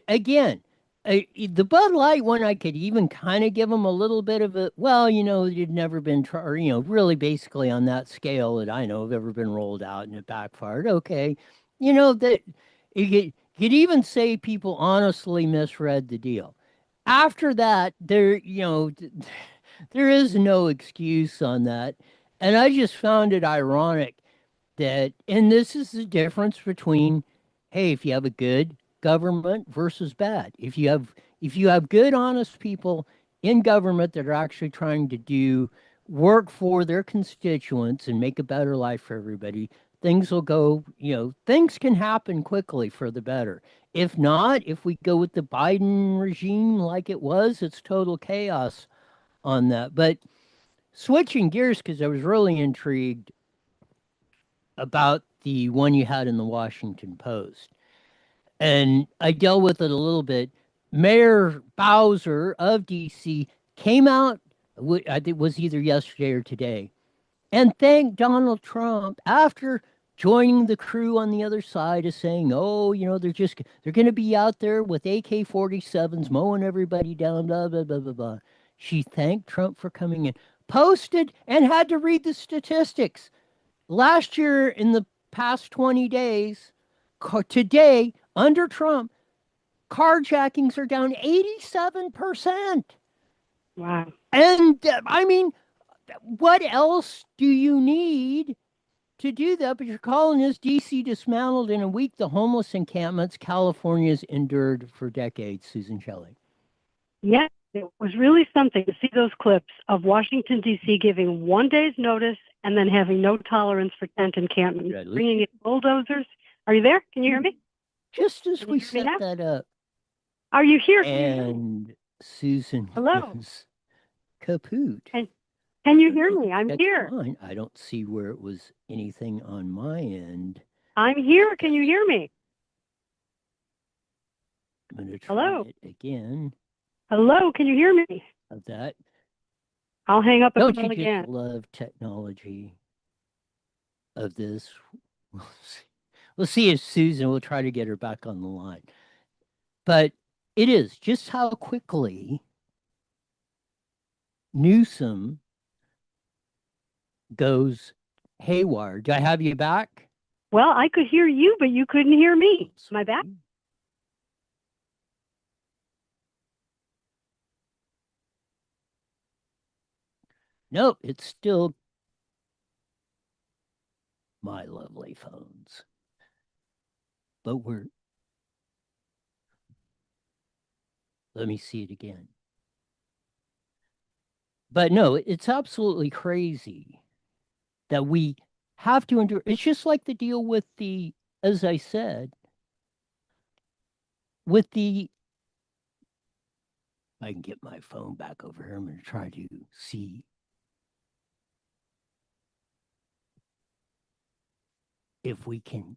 again, the Bud Light one, I could even kind of give them a little bit of a, well, it'd never been, really basically on that scale that I know have ever been rolled out and it backfired. Okay. you know, that you could even say people honestly misread the deal. After that, there is no excuse on that. And I just found it ironic that, and this is the difference between, hey, if you have a good government versus bad. If you have good, honest people in government that are actually trying to do work for their constituents and make a better life for everybody, things will go, things can happen quickly for the better. If not, if we go with the Biden regime like it was, it's total chaos on that. But switching gears, because I was really intrigued about the one you had in the Washington Post. And I dealt with it a little bit. Mayor Bowser of DC came out, I think it was either yesterday or today, and thanked Donald Trump after joining the crew on the other side of saying, oh, they're going to be out there with AK-47s mowing everybody down, blah, blah, blah, blah, blah. She thanked Trump for coming in, posted, and had to read the statistics. Last year, in the past 20 days, today, under Trump, carjackings are down 87%. Wow. And I mean, what else do you need to do that? But you're calling this DC dismantled in a week the homeless encampments California's endured for decades, Susan Shelley. Yes, it was really something to see those clips of Washington, D.C. giving 1 day's notice and then having no tolerance for tent encampments, bringing in bulldozers. Are you there? Can you hear me? Just as we set that up. Are you here? And Susan Hello. was kaput. Can you hear me? I'm here. Fine. I don't see where it was anything on my end. I'm here. Can you hear me? I'm going to try Hello. it again. Hello. Can you hear me? Of that. I'll hang up and Don't call you again. just love technology of this? We'll see. We'll see if Susan will try to get her back on the line. But it is just how quickly Newsom goes haywire. Do I have you back? Well, I could hear you, but you couldn't hear me. Am I back? Nope, it's still my lovely phones. But let me see it again. But no, it's absolutely crazy that we have to endure. It's just like the deal with as I said, I can get my phone back over here. I'm going to try to see if we can.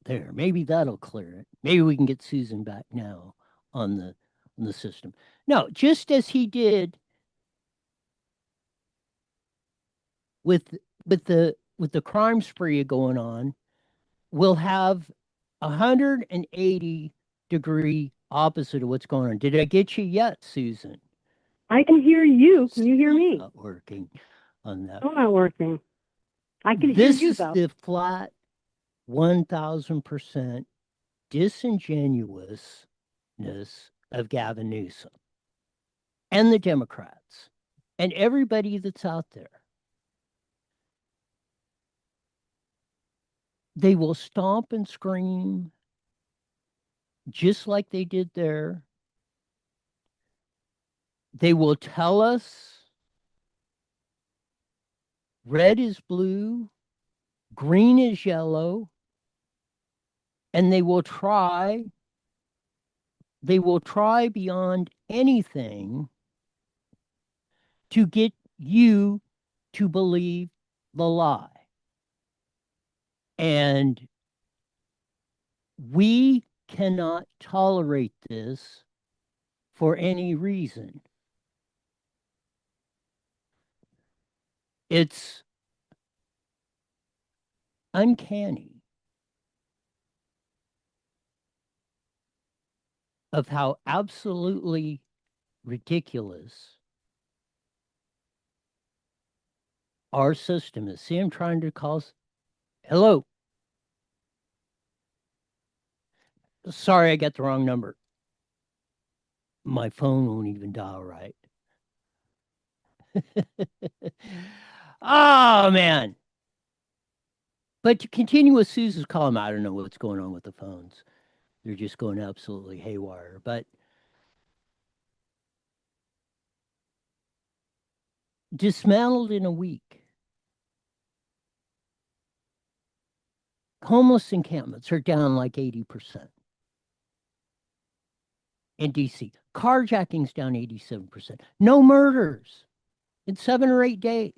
There, maybe that'll clear it. Maybe we can get Susan back now on the system. No, just as he did with the crime spree going on, we'll have 180-degree opposite of what's going on. Did I get you yet, Susan? I can hear you. Can you hear me? Not working on that. Still not working. I can hear This you is though. the flat 1,000% disingenuousness of Gavin Newsom and the Democrats and everybody that's out there. They will stomp and scream just like they did there. They will tell us red is blue, green is yellow, and they will try beyond anything to get you to believe the lie. And we cannot tolerate this for any reason. It's uncanny of how absolutely ridiculous our system is. See, I'm trying to call. Hello. Sorry, I got the wrong number. My phone won't even dial right. Oh, man. But to continue with Susan's column, I don't know what's going on with the phones. They're just going absolutely haywire. But dismantled in a week. Homeless encampments are down like 80% in DC. Carjacking's down 87%. No murders in 7 or 8 days.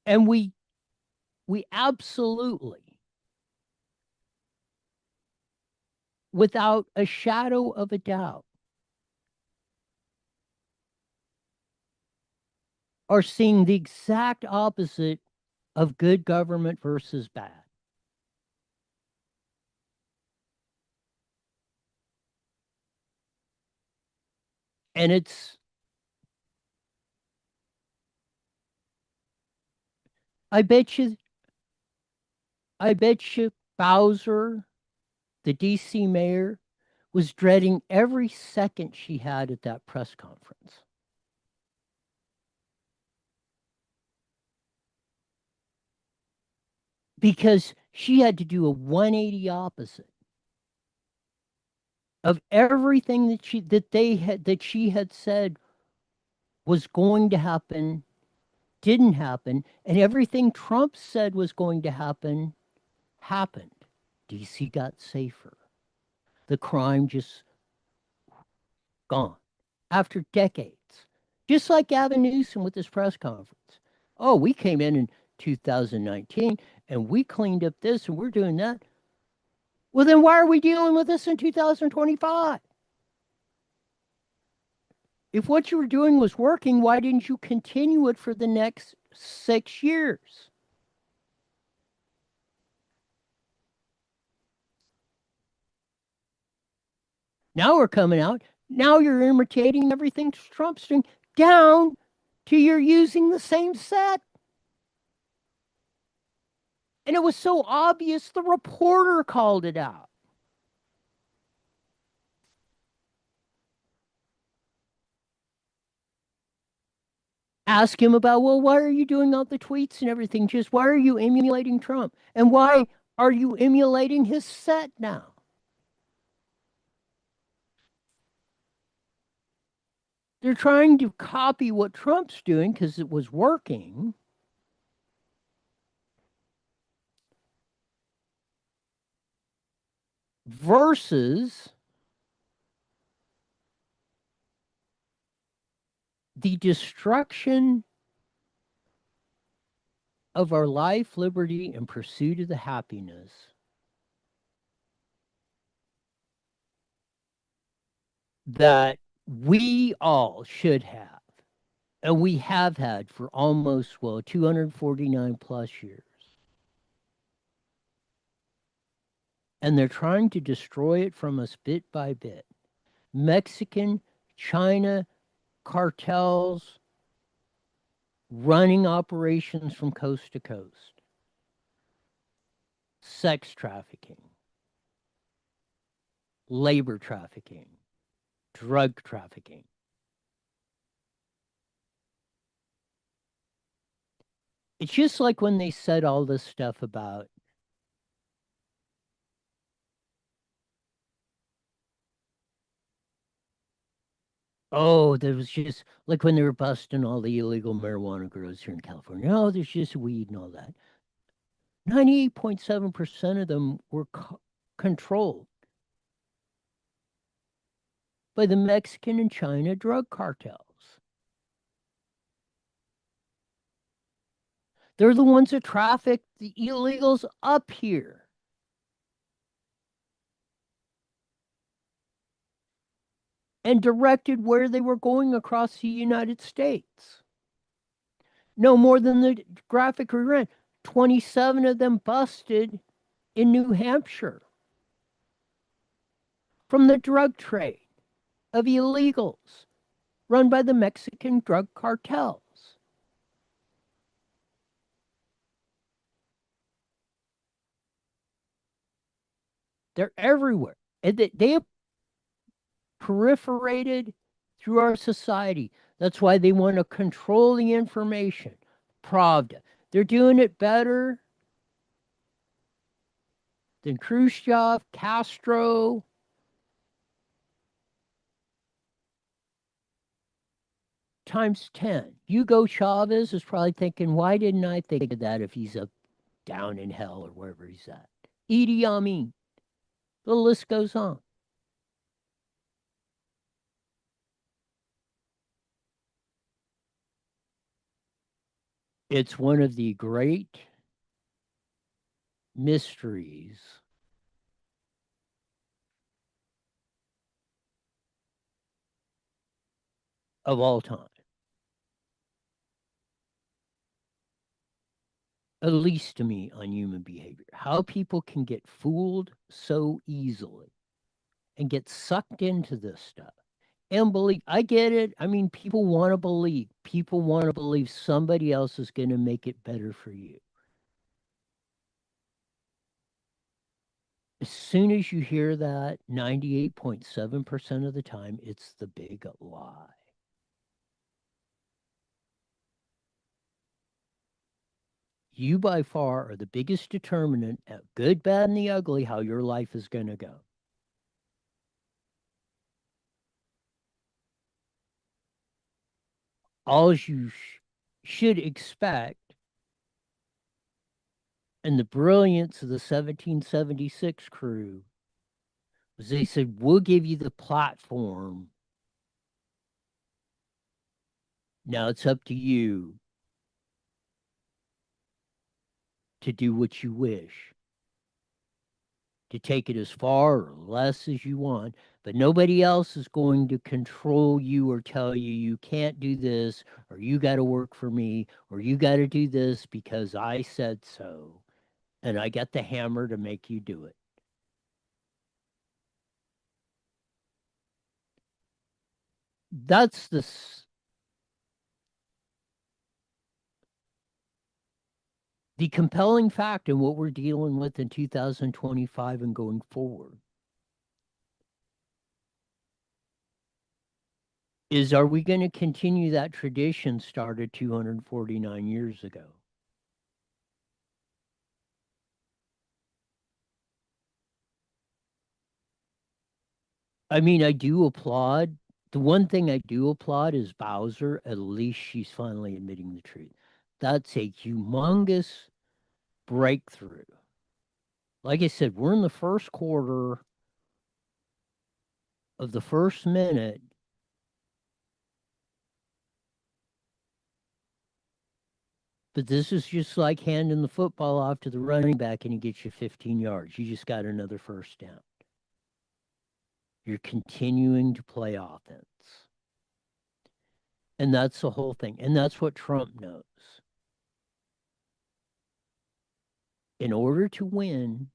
And we absolutely, without a shadow of a doubt, are seeing the exact opposite of good government versus bad. And I bet you Bowser, the DC mayor, was dreading every second she had at that press conference. Because she had to do a 180 opposite of everything that she had said was going to happen, didn't happen, and everything Trump said was going to happen happened. DC got safer. The crime just gone after decades. Just like Gavin Newsom with his press conference. Oh, we came in 2019 and we cleaned up this and we're doing that. Well, then why are we dealing with this in 2025? If what you were doing was working, why didn't you continue it for the next 6 years? Now we're coming out. Now you're imitating everything Trump's doing, down to you're using the same set. And it was so obvious, the reporter called it out. Ask him about, well, why are you doing all the tweets and everything? Just why are you emulating Trump? And why are you emulating his set now? They're trying to copy what Trump's doing because it was working. Versus the destruction of our life, liberty, and pursuit of the happiness that we all should have, and we have had for almost, 249 plus years. And they're trying to destroy it from us bit by bit. Mexican, China, cartels, running operations from coast to coast. Sex trafficking, labor trafficking, drug trafficking. It's just like when they said all this stuff about there was just like when they were busting all the illegal marijuana grows here in California. Oh, there's just weed and all that. 98.7% of them were controlled by the Mexican and China drug cartels. They're the ones that traffic the illegals up here. And directed where they were going across the United States. No more than the graphic we ran. 27 of them busted in New Hampshire from the drug trade of illegals run by the Mexican drug cartels. They're everywhere. And they have proliferated through our society. That's why they want to control the information. Pravda. They're doing it better than Khrushchev, Castro. Times 10. Hugo Chavez is probably thinking, why didn't I think of that if he's up down in hell or wherever he's at? Idi Amin. The list goes on. It's one of the great mysteries of all time. At least to me, on human behavior. How people can get fooled so easily and get sucked into this stuff. And believe, I get it. I mean, people want to believe. People want to believe somebody else is going to make it better for you. As soon as you hear that, 98.7% of the time, it's the big lie. You by far are the biggest determinant at good, bad, and the ugly how your life is going to go. All you should expect, and the brilliance of the 1776 crew, was they said, we'll give you the platform. Now it's up to you to do what you wish, to take it as far or less as you want, but nobody else is going to control you or tell you you can't do this, or you got to work for me, or you got to do this because I said so, and I got the hammer to make you do it. That's the compelling fact in what we're dealing with in 2025 and going forward. Is, are we going to continue that tradition started 249 years ago? I mean, I do applaud. The one thing I do applaud is Bowser. At least she's finally admitting the truth. That's a humongous breakthrough. Like I said, we're in the first quarter of the first minute. But this is just like handing the football off to the running back and he gets you 15 yards. You just got another first down. You're continuing to play offense. And that's the whole thing. And that's what Trump knows. In order to win,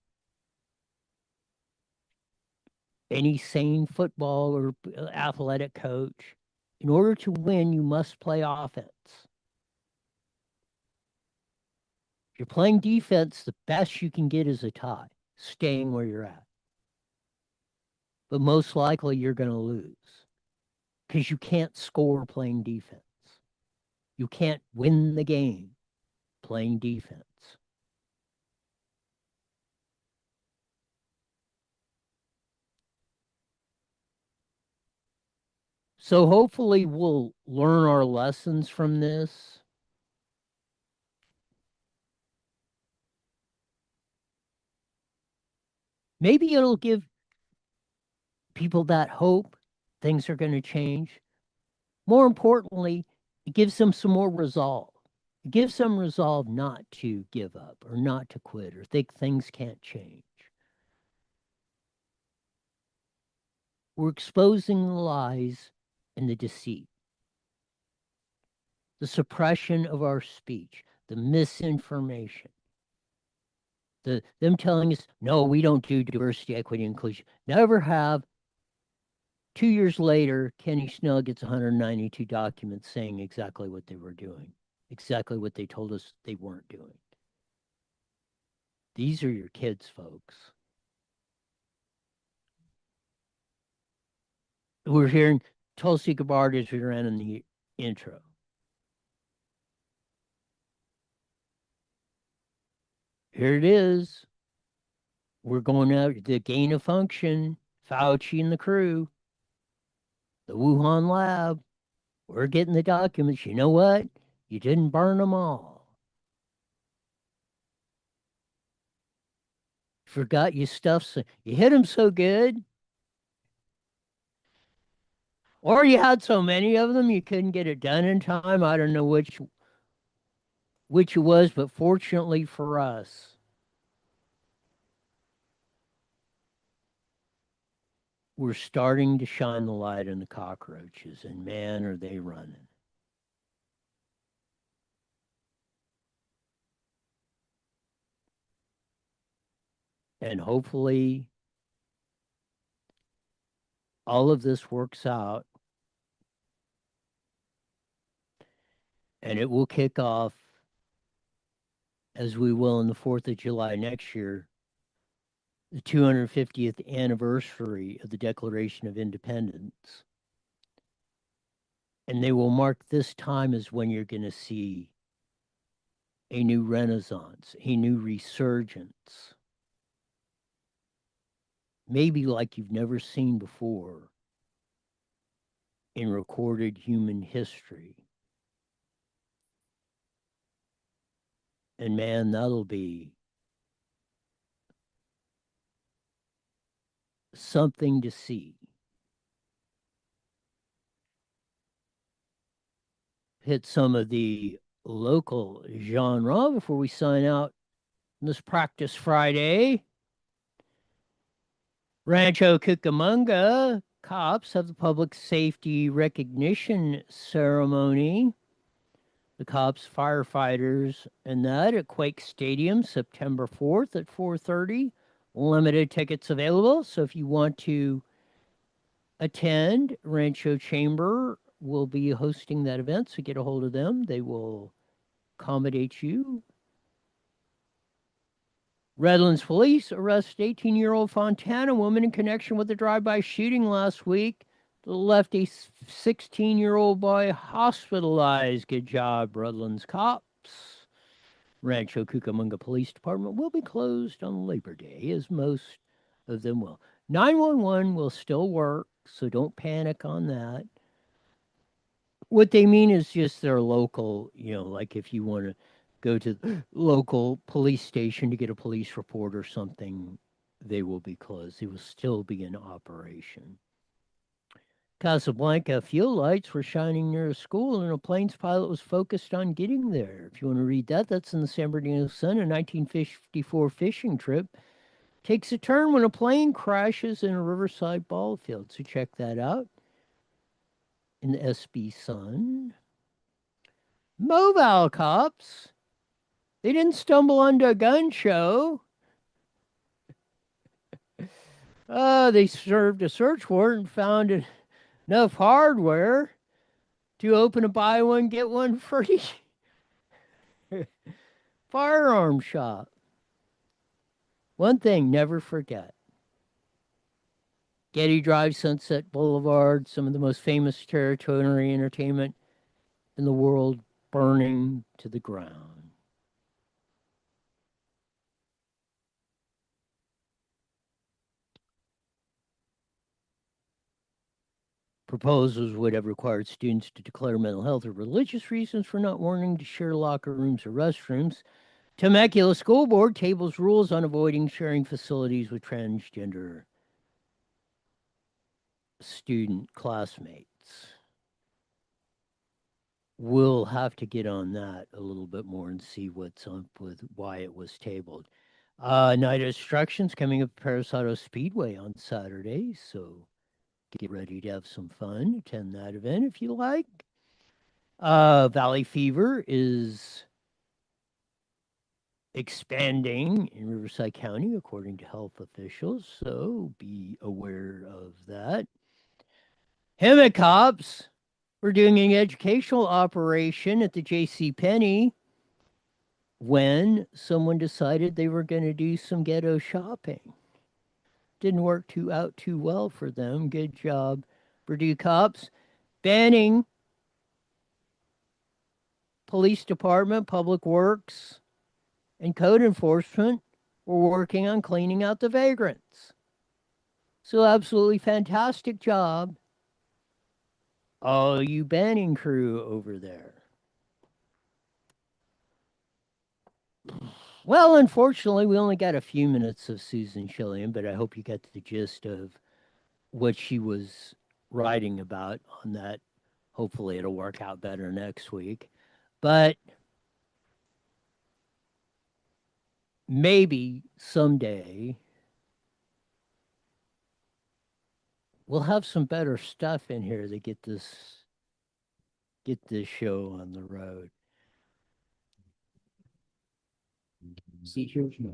any sane football or athletic coach, in order to win, you must play offense. If you're playing defense, the best you can get is a tie, staying where you're at. But most likely you're going to lose because you can't score playing defense. You can't win the game playing defense. So hopefully we'll learn our lessons from this. Maybe it'll give people that hope things are going to change. More importantly, it gives them some more resolve. It gives them resolve not to give up or not to quit or think things can't change. We're exposing the lies and the deceit, the suppression of our speech, the misinformation, them telling us, no, we don't do diversity, equity, inclusion. Never have. 2 years later, Kenny Snell gets 192 documents saying exactly what they were doing, exactly what they told us they weren't doing. These are your kids, folks. We're hearing Tulsi Gabbard as we ran in the intro. Here it is. We're going out the gain of function, Fauci and the crew, the Wuhan lab. We're getting the documents. You know what? You didn't burn them all. Forgot your stuff. So you hit them so good. Or you had so many of them you couldn't get it done in time. I don't know which it was, but fortunately for us, we're starting to shine the light on the cockroaches, and man, are they running. And hopefully all of this works out and it will kick off, as we will on the 4th of July next year, the 250th anniversary of the Declaration of Independence. And they will mark this time as when you're going to see a new renaissance, a new resurgence, maybe like you've never seen before in recorded human history. And man, that'll be something to see. Hit some of the local genre before we sign out on this Practice Friday. Rancho Cucamonga cops have the public safety recognition ceremony. The cops, firefighters, and that at Quake Stadium, September 4th at 4:30. Limited tickets available, so if you want to attend, Rancho Chamber will be hosting that event, so get a hold of them. They will accommodate you. Redlands police arrest 18-year-old Fontana woman in connection with the drive-by shooting last week that left a 16-year-old boy hospitalized. Good job, Redlands cops. Rancho Cucamonga Police Department will be closed on Labor Day, as most of them will. 911 will still work, so don't panic on that. What they mean is just their local, like if you want to go to the local police station to get a police report or something, they will be closed. They will still be in operation. Casablanca, fuel lights were shining near a school and a plane's pilot was focused on getting there. If you want to read that, that's in the San Bernardino Sun. A 1954 fishing trip takes a turn when a plane crashes in a riverside ball field. So check that out in the SB Sun. Mobile cops, they didn't stumble onto a gun show. They served a search warrant and found enough hardware to open a buy one, get one free firearm shop. One thing, never forget. Getty Drive, Sunset Boulevard, some of the most famous territory entertainment in the world burning to the ground. Proposals would have required students to declare mental health or religious reasons for not wanting to share locker rooms or restrooms. Temecula School Board tables rules on avoiding sharing facilities with transgender student classmates. We'll have to get on that a little bit more and see what's up with why it was tabled. Night of Destruction's coming up at Paris Auto Speedway on Saturday, so get ready to have some fun. Attend that event if you like. Valley Fever is expanding in Riverside County, according to health officials, so be aware of that. Hemet cops were doing an educational operation at the JCPenney when someone decided they were going to do some ghetto shopping. Didn't work out too well for them. Good job, Purdue cops banning police department, public works, and code enforcement were working on cleaning out the vagrants. So absolutely fantastic job. Oh, you banning crew over there. Well, unfortunately, we only got a few minutes of Susan Chillian, but I hope you got the gist of what she was writing about on that. Hopefully, it'll work out better next week. But maybe someday we'll have some better stuff in here to get this show on the road. See, here's my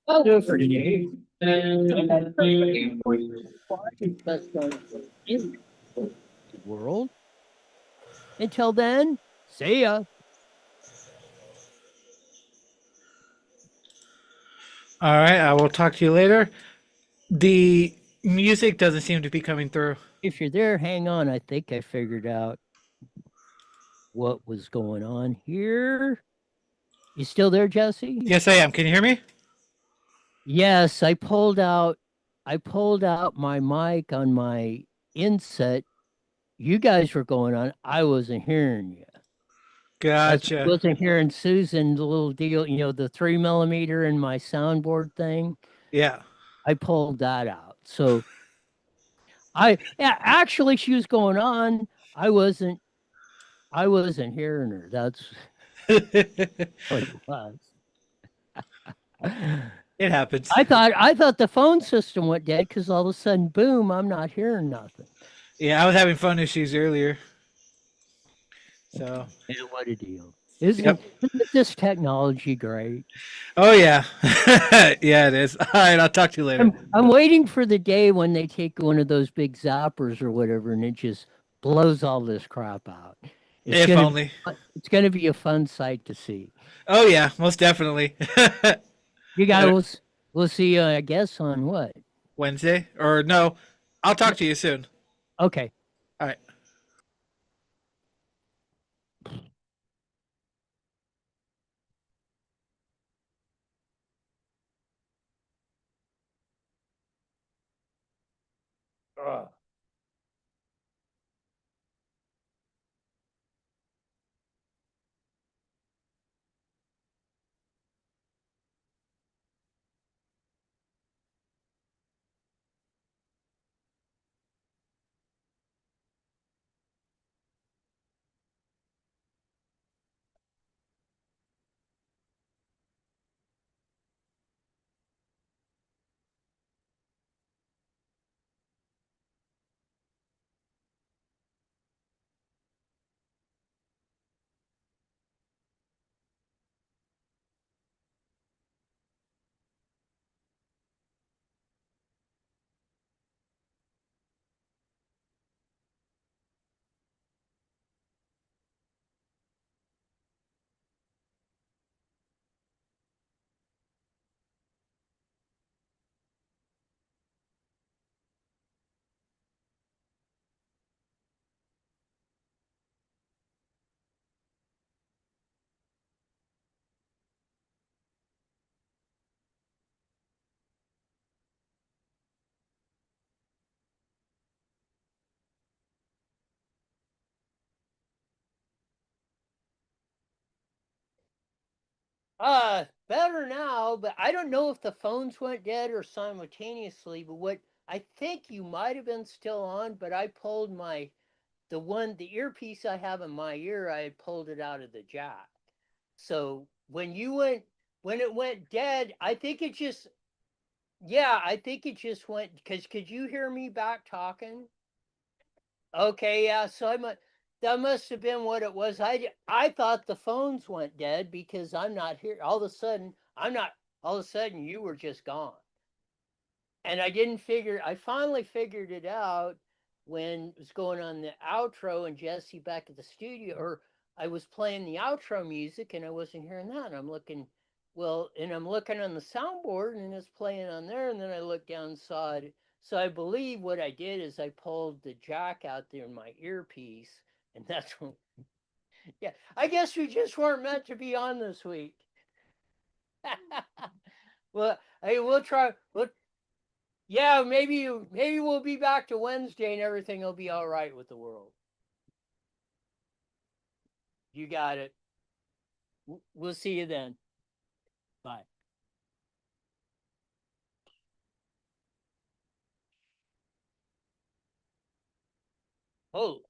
I'll do it for today. World. Until then, see ya. All right, I will talk to you later. The music doesn't seem to be coming through. If you're there, hang on. I think I figured out what was going on here. You still there, Jesse? Yes, I am. Can you hear me? Yes, I pulled out my mic on my inset. You guys were going on. I wasn't hearing you. Gotcha. I wasn't hearing Susan, the little deal, the 3mm in my soundboard thing. Yeah. I pulled that out. So actually she was going on. I wasn't hearing her. That's what it was. It happens. I thought the phone system went dead because all of a sudden, boom, I'm not hearing nothing. Yeah, I was having phone issues earlier. So Yeah, what a deal. Isn't this technology great? Oh yeah. Yeah, it is. All right, I'll talk to you later. I'm waiting for the day when they take one of those big zappers or whatever and it just blows all this crap out. If only. It's going to be a fun sight to see. Oh yeah, most definitely. You guys, we'll see you, I guess, on what? Wednesday? Or no, I'll talk to you soon. Okay. All right. Better now, but I don't know if the phones went dead or simultaneously, but what I think you might have been still on, but I pulled the earpiece I have in my ear, I had pulled it out of the jack. So when it went dead, I think it just went, because could you hear me back talking? Okay, yeah, so that must have been what it was. I thought the phones went dead because I'm not here. All of a sudden, you were just gone. And I finally figured it out when it was going on the outro and Jesse back at the studio, or I was playing the outro music and I wasn't hearing that. And I'm looking, and I'm looking on the soundboard and it's playing on there. And then I looked down and saw it. So I believe what I did is I pulled the jack out there in my earpiece, and that's when, yeah, I guess we just weren't meant to be on this week. Well, hey, we'll try. Yeah, maybe we'll be back to Wednesday and everything will be all right with the world. You got it. We'll see you then. Bye. Oh.